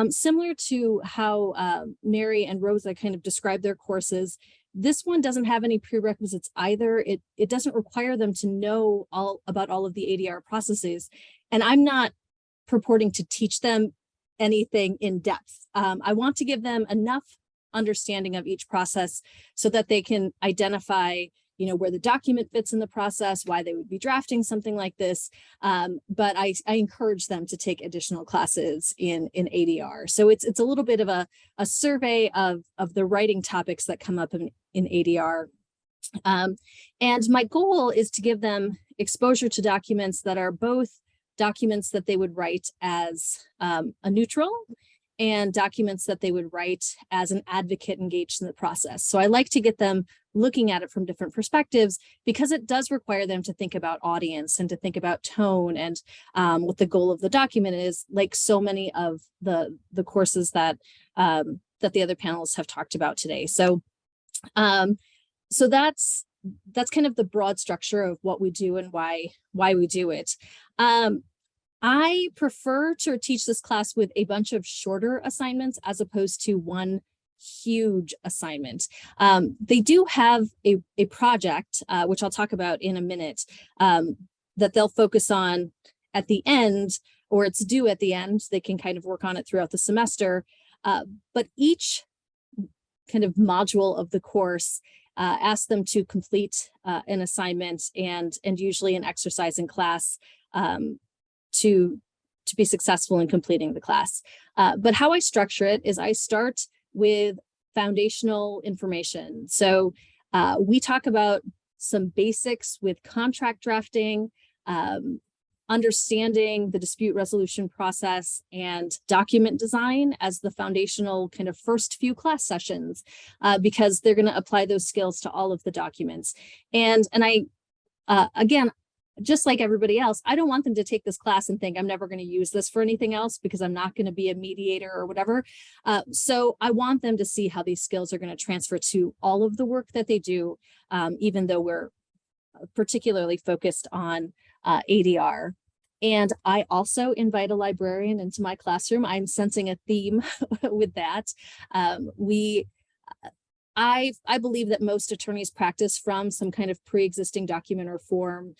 Similar to how Mary and Rosa kind of described their courses, this one doesn't have any prerequisites either. It doesn't require them to know all about all of the ADR processes. And I'm not purporting to teach them anything in depth. I want to give them enough understanding of each process so that they can identify, where the document fits in the process, why they would be drafting something like this. But I encourage them to take additional classes in ADR. So it's a little bit of a survey of the writing topics that come up in ADR. And my goal is to give them exposure to documents that are both documents that they would write as a neutral and documents that they would write as an advocate engaged in the process. So I like to get them looking at it from different perspectives because it does require them to think about audience and to think about tone and what the goal of the document is, like so many of the courses that that the other panelists have talked about today. So so that's kind of the broad structure of what we do and why we do it. I prefer to teach this class with a bunch of shorter assignments as opposed to one huge assignment. They do have a project, which I'll talk about in a minute, that they'll focus on at the end, or it's due at the end. They can kind of work on it throughout the semester. But each kind of module of the course asks them to complete an assignment and usually an exercise in class to be successful in completing the class. But how I structure it is I start with foundational information. So we talk about some basics with contract drafting, understanding the dispute resolution process and document design as the foundational kind of first few class sessions, because they're going to apply those skills to all of the documents. And I, again, just like everybody else, I don't want them to take this class and think I'm never going to use this for anything else because I'm not going to be a mediator or whatever. So I want them to see how these skills are going to transfer to all of the work that they do, even though we're particularly focused on ADR. And I also invite a librarian into my classroom. I'm sensing a theme with that. I believe that most attorneys practice from some kind of pre-existing document or form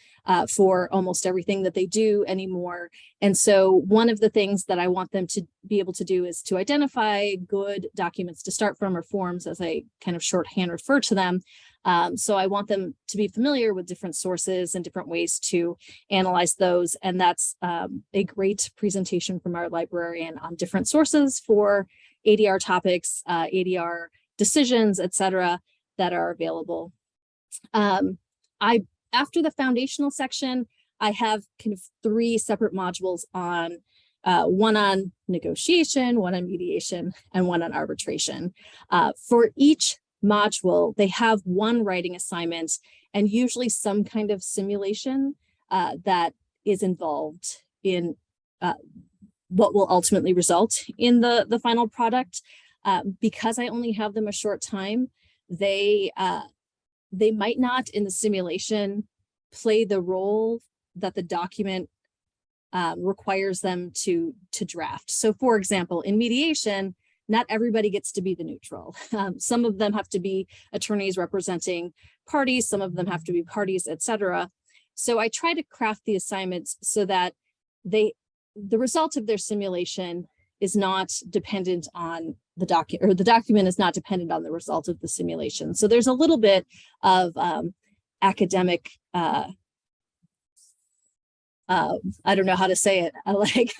for almost everything that they do anymore. And so one of the things that I want them to be able to do is to identify good documents to start from, or forms, as I kind of shorthand refer to them. So I want them to be familiar with different sources and different ways to analyze those. And that's a great presentation from our librarian on different sources for ADR topics, ADR decisions, et cetera, that are available. After the foundational section, I have kind of 3 separate modules on one on negotiation, one on mediation, and one on arbitration. For each module, they have one writing assignment and usually some kind of simulation that is involved in what will ultimately result in the final product. Because I only have them a short time, they might not in the simulation play the role that the document requires them to draft. So for example, in mediation, not everybody gets to be the neutral. Some of them have to be attorneys representing parties, some of them have to be parties, et cetera. So I try to craft the assignments so that the result of their simulation is not dependent on the document, or the document is not dependent on the result of the simulation. So there's a little bit of academic, I don't know how to say it, like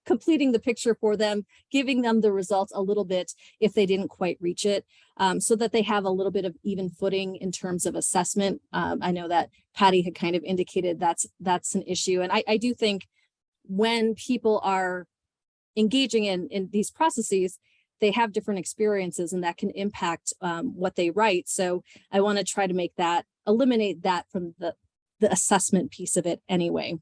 completing the picture for them, giving them the results a little bit if they didn't quite reach it, so that they have a little bit of even footing in terms of assessment. I know that Patty had kind of indicated that's an issue. And I do think when people are engaging in these processes, they have different experiences and that can impact what they write. So I want to try to eliminate that from the assessment piece of it anyway.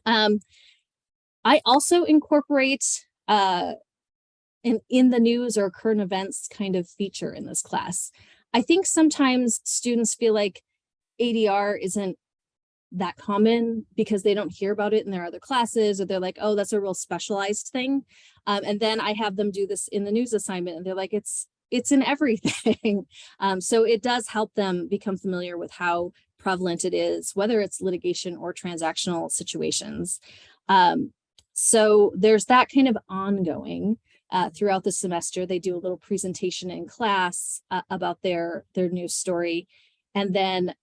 I also incorporate in the news or current events kind of feature in this class. I think sometimes students feel like ADR isn't that common because they don't hear about it in their other classes, or they're like, oh, that's a real specialized thing. And then I have them do this in the news assignment and they're like, it's in everything. So it does help them become familiar with how prevalent it is, whether it's litigation or transactional situations. So there's that kind of ongoing throughout the semester. They do a little presentation in class about their news story, and then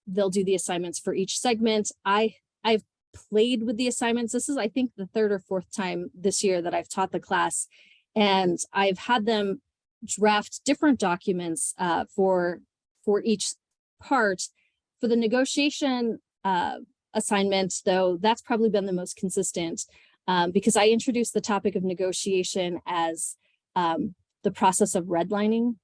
they'll do the assignments for each segment. I've played with the assignments. This is, I think, the third or fourth time this year that I've taught the class, and I've had them draft different documents for each part. For the negotiation assignment, though, that's probably been the most consistent because I introduced the topic of negotiation as the process of redlining,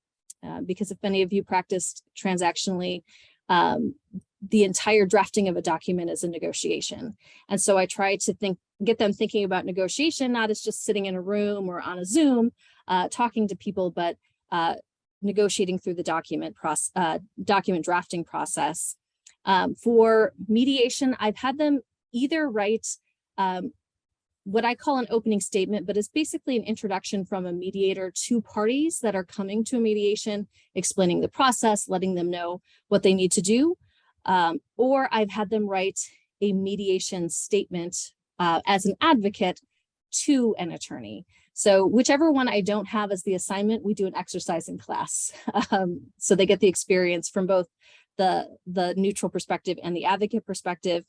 because if any of you practiced transactionally, the entire drafting of a document is a negotiation. And so I try to get them thinking about negotiation, not as just sitting in a room or on a Zoom, talking to people, but negotiating through the document drafting process. For mediation, I've had them either write what I call an opening statement, but it's basically an introduction from a mediator to parties that are coming to a mediation, explaining the process, letting them know what they need to do. Or I've had them write a mediation statement as an advocate to an attorney. So whichever one I don't have as the assignment, we do an exercise in class. So they get the experience from both the neutral perspective and the advocate perspective.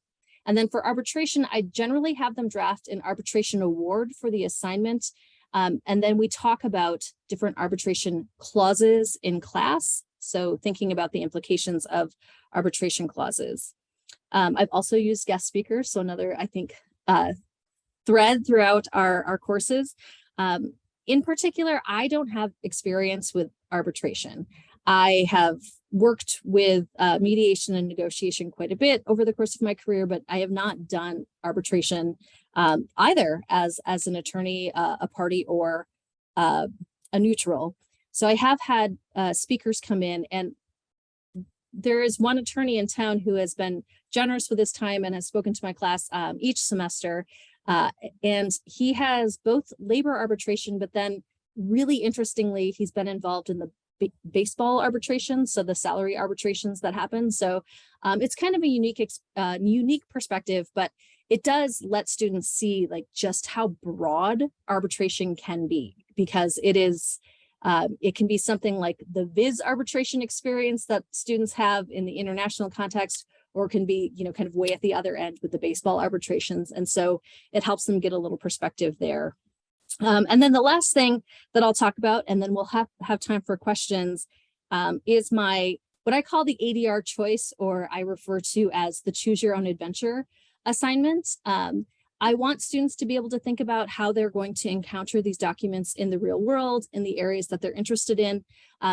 And then for arbitration, I generally have them draft an arbitration award for the assignment. And then we talk about different arbitration clauses in class. So thinking about the implications of arbitration clauses. I've also used guest speakers. So another, I think, thread throughout our courses. In particular, I don't have experience with arbitration. I have worked with mediation and negotiation quite a bit over the course of my career, but I have not done arbitration either as an attorney, a party, or a neutral. So I have had speakers come in, and there is one attorney in town who has been generous with his time and has spoken to my class each semester. And he has both labor arbitration, but then really interestingly, he's been involved in the baseball arbitration, so the salary arbitrations that happen. So it's kind of a unique perspective, but it does let students see like just how broad arbitration can be, because it can be something like the viz arbitration experience that students have in the international context, or it can be, kind of way at the other end with the baseball arbitrations. And so it helps them get a little perspective there. And then the last thing that I'll talk about, and then we'll have time for questions, is what I call the ADR choice, or I refer to as the choose your own adventure assignment. I want students to be able to think about how they're going to encounter these documents in the real world, in the areas that they're interested in.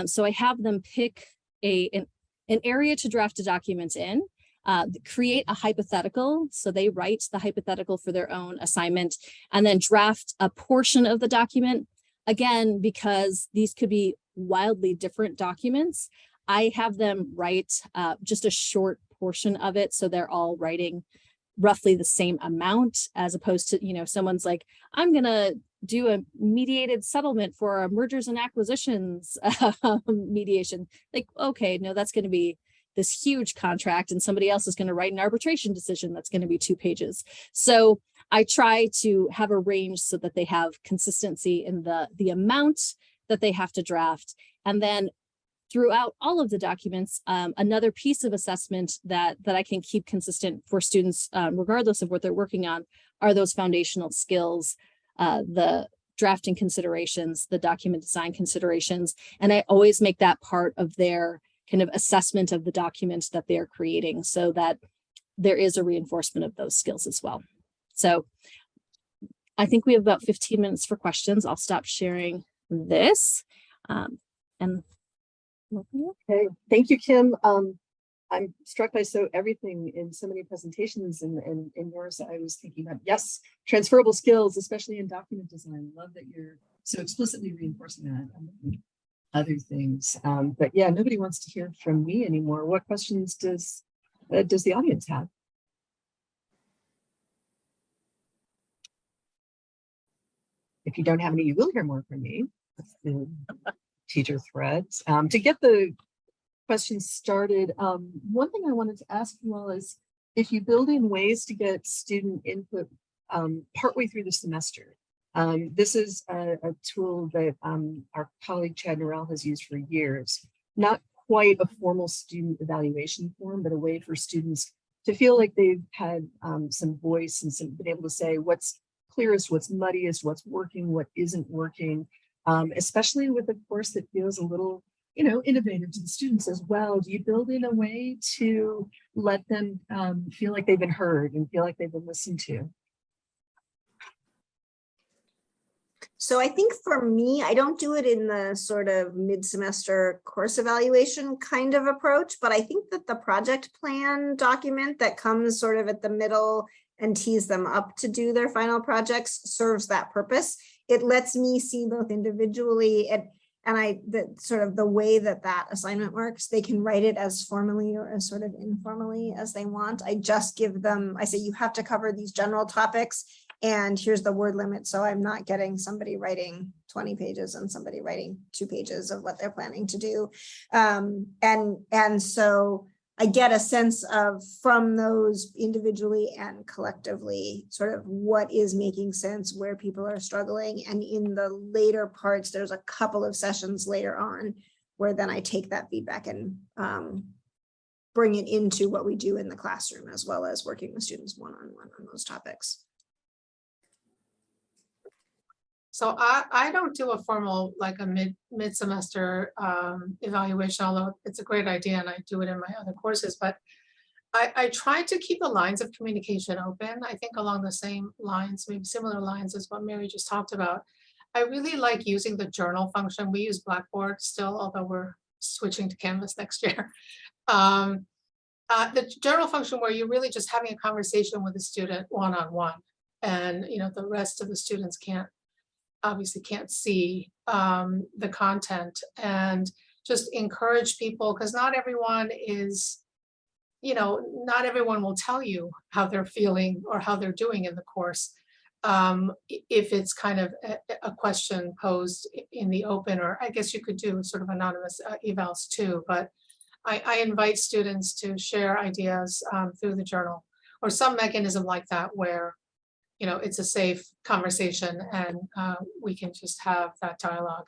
So I have them pick an area to draft a document in. Create a hypothetical. So they write the hypothetical for their own assignment and then draft a portion of the document. Again, because these could be wildly different documents, I have them write just a short portion of it. So they're all writing roughly the same amount, as opposed to, someone's like, I'm going to do a mediated settlement for a mergers and acquisitions mediation. Like, okay, no, that's going to be this huge contract, and somebody else is going to write an arbitration decision that's going to be 2 pages. So I try to have a range so that they have consistency in the amount that they have to draft. And then throughout all of the documents, another piece of assessment that I can keep consistent for students, regardless of what they're working on, are those foundational skills, the drafting considerations, the document design considerations. And I always make that part of their kind of assessment of the document that they're creating, so that there is a reinforcement of those skills as well. So I think we have about 15 minutes for questions. I'll stop sharing this. And Okay, thank you, Kim. I'm struck by everything in so many presentations and in yours. I was thinking about, yes, transferable skills, especially in document design. Love that you're so explicitly reinforcing that. Other things, but yeah, nobody wants to hear from me anymore. What questions does the audience have? If you don't have any, you will hear more from me. That's the teacher threads. To get the questions started, one thing I wanted to ask you all is if you build in ways to get student input partway through the semester. This is a tool that our colleague Chad Norrell has used for years. Not quite a formal student evaluation form, but a way for students to feel like they've had some voice and been able to say what's clearest, what's muddiest, what's working, what isn't working, especially with a course that feels a little, innovative to the students as well. Do you build in a way to let them feel like they've been heard and feel like they've been listened to? So I think for me, I don't do it in the sort of mid-semester course evaluation kind of approach, but I think that the project plan document that comes sort of at the middle and tees them up to do their final projects serves that purpose. It lets me see both individually and the way that assignment works. They can write it as formally or as sort of informally as they want. I just give them, I say, you have to cover these general topics and here's the word limit. So I'm not getting somebody writing 20 pages and somebody writing 2 pages of what they're planning to do. And so I get a sense of, from those individually and collectively, sort of what is making sense, where people are struggling. And in the later parts, there's a couple of sessions later on where then I take that feedback and bring it into what we do in the classroom, as well as working with students one-on-one on those topics. So I don't do a formal, like a mid-semester evaluation, although it's a great idea and I do it in my other courses, but I try to keep the lines of communication open. I think along the same lines, maybe similar lines as what Mary just talked about. I really like using the journal function. We use Blackboard still, although we're switching to Canvas next year. The journal function where you're really just having a conversation with a student one-on-one, and the rest of the students obviously can't see the content, and just encourage people, because not everyone is, not everyone will tell you how they're feeling or how they're doing in the course. If it's kind of a question posed in the open, or I guess you could do sort of anonymous evals too, but I invite students to share ideas through the journal or some mechanism like that where it's a safe conversation and we can just have that dialogue.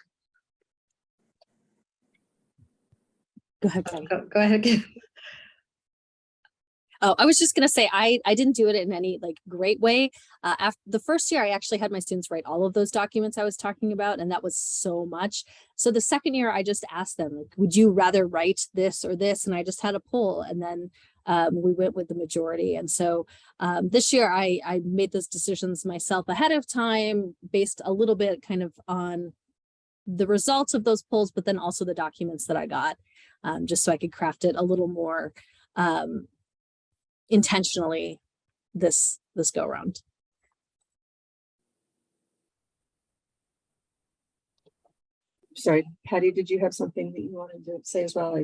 go ahead, Patty. Go ahead again. Oh, I was just going to say, I didn't do it in any great way. After the first year, I actually had my students write all of those documents I was talking about, and that was so much. So the second year, I just asked them, would you rather write this or this? And I just had a poll, and then we went with the majority. And so this year, I made those decisions myself ahead of time, based a little bit kind of on the results of those polls, but then also the documents that I got, just so I could craft it a little more intentionally this go around. Sorry, Patty, did you have something that you wanted to say as well?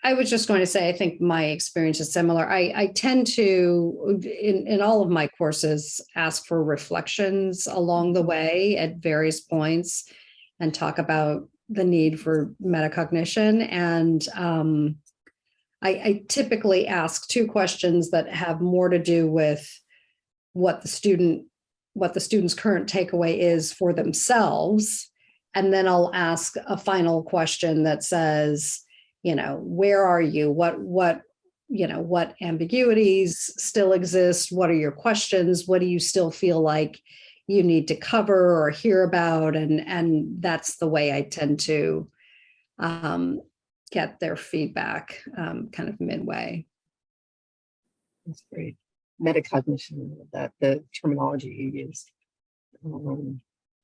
I was just going to say, I think my experience is similar. I tend to, in all of my courses, ask for reflections along the way at various points and talk about the need for metacognition. And I typically ask 2 questions that have more to do with what the student's current takeaway is for themselves. And then I'll ask a final question that says, where are you? What ambiguities still exist? What are your questions? What do you still feel like you need to cover or hear about? And that's the way I tend to get their feedback kind of midway. That's great. Metacognition, the terminology you used.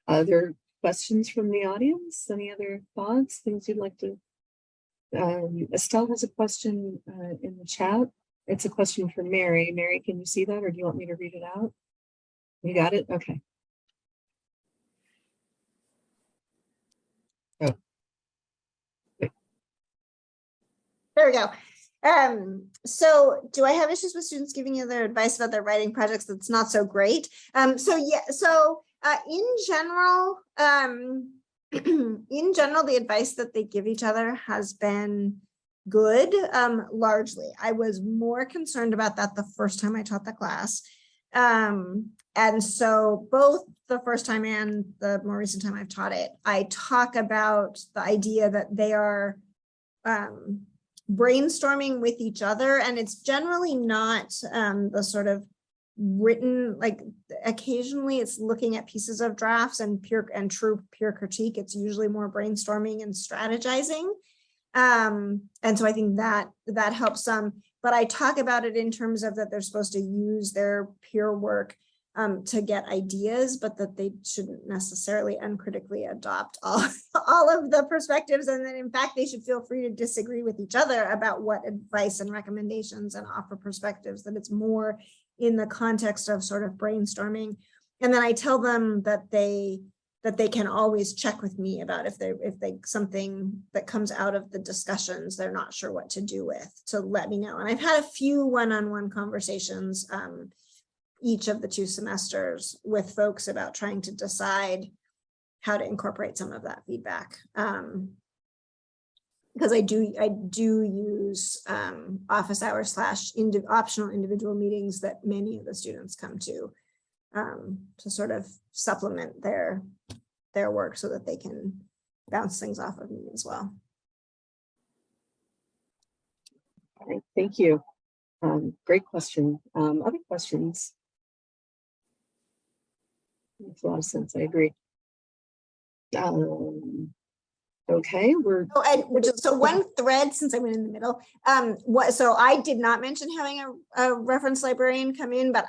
Other questions from the audience? Any other thoughts, things you'd like to? Estelle has a question in the chat. It's a question for Mary. Mary, can you see that, or do you want me to read it out? You got it? Okay. Oh. There we go. So do I have issues with students giving you their advice about their writing projects that's not so great? In general, the advice that they give each other has been good, largely. I was more concerned about that the first time I taught the class. And so both the first time and the more recent time I've taught it, I talk about the idea that they are brainstorming with each other, and it's generally not the sort of written, like occasionally it's looking at pieces of drafts and true peer critique. It's usually more brainstorming and strategizing. And so I think that helps some, but I talk about it in terms of that they're supposed to use their peer work to get ideas, but that they shouldn't necessarily uncritically adopt all of the perspectives. And then in fact, they should feel free to disagree with each other about what advice and recommendations and offer perspectives, that it's more in the context of sort of brainstorming. And then I tell them that they can always check with me about if they something that comes out of the discussions they're not sure what to do with, to let me know. And I've had a few one-on-one conversations each of the 2 semesters with folks about trying to decide how to incorporate some of that feedback. Because I do use office hours / optional individual meetings that many of the students come to sort of supplement their work so that they can bounce things off of me as well. All right, thank you. Great question. Other questions? Makes a lot of sense. I agree. Okay, So one thread, since I went in the middle, so I did not mention having a reference librarian come in, but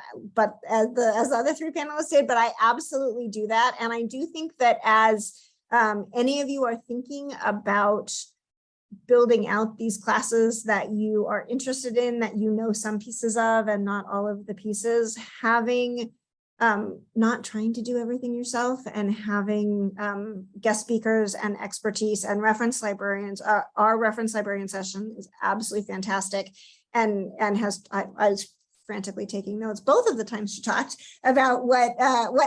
as the other 3 panelists did, but I absolutely do that. And I do think that as any of you are thinking about building out these classes that you are interested in, that you know some pieces of and not all of the pieces, having not trying to do everything yourself and having guest speakers and expertise and reference librarians. Our reference librarian session is absolutely fantastic, and I was frantically taking notes both of the times she talked about what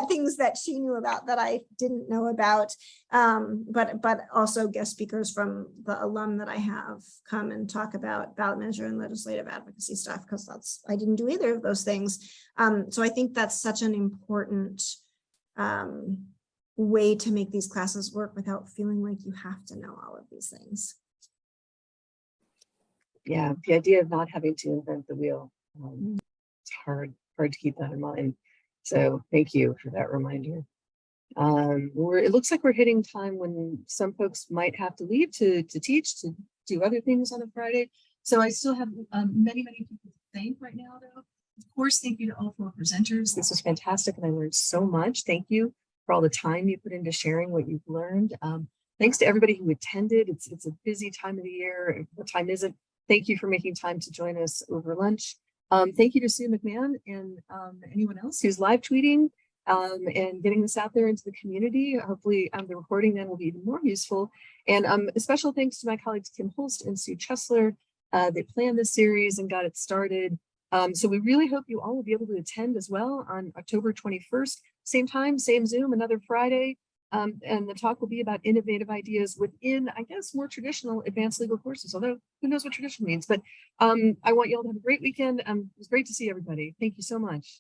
things that she knew about that I didn't know about, but also guest speakers from the alum that I have come and talk about ballot measure and legislative advocacy stuff, because I didn't do either of those things. So I think that's such an important way to make these classes work without feeling like you have to know all of these things. Yeah, the idea of not having to invent the wheel. It's hard to keep that in mind. So thank you for that reminder. It looks like we're hitting time when some folks might have to leave to teach, to do other things on a Friday. So I still have many people to thank right now, though. Of course, thank you to all 4 presenters. This was fantastic, and I learned so much. Thank you for all the time you put into sharing what you've learned. Thanks to everybody who attended. It's a busy time of the year. What time is it? Thank you for making time to join us over lunch. Thank you to Sue McMahon and anyone else who's live tweeting and getting this out there into the community. Hopefully the recording then will be even more useful. And a special thanks to my colleagues Kim Holst and Sue Chesler. They planned this series and got it started. So we really hope you all will be able to attend as well on October 21st, same time, same Zoom, another Friday. And the talk will be about innovative ideas within, I guess, more traditional advanced legal courses, although who knows what traditional means. But I want you all to have a great weekend. It was great to see everybody. Thank you so much.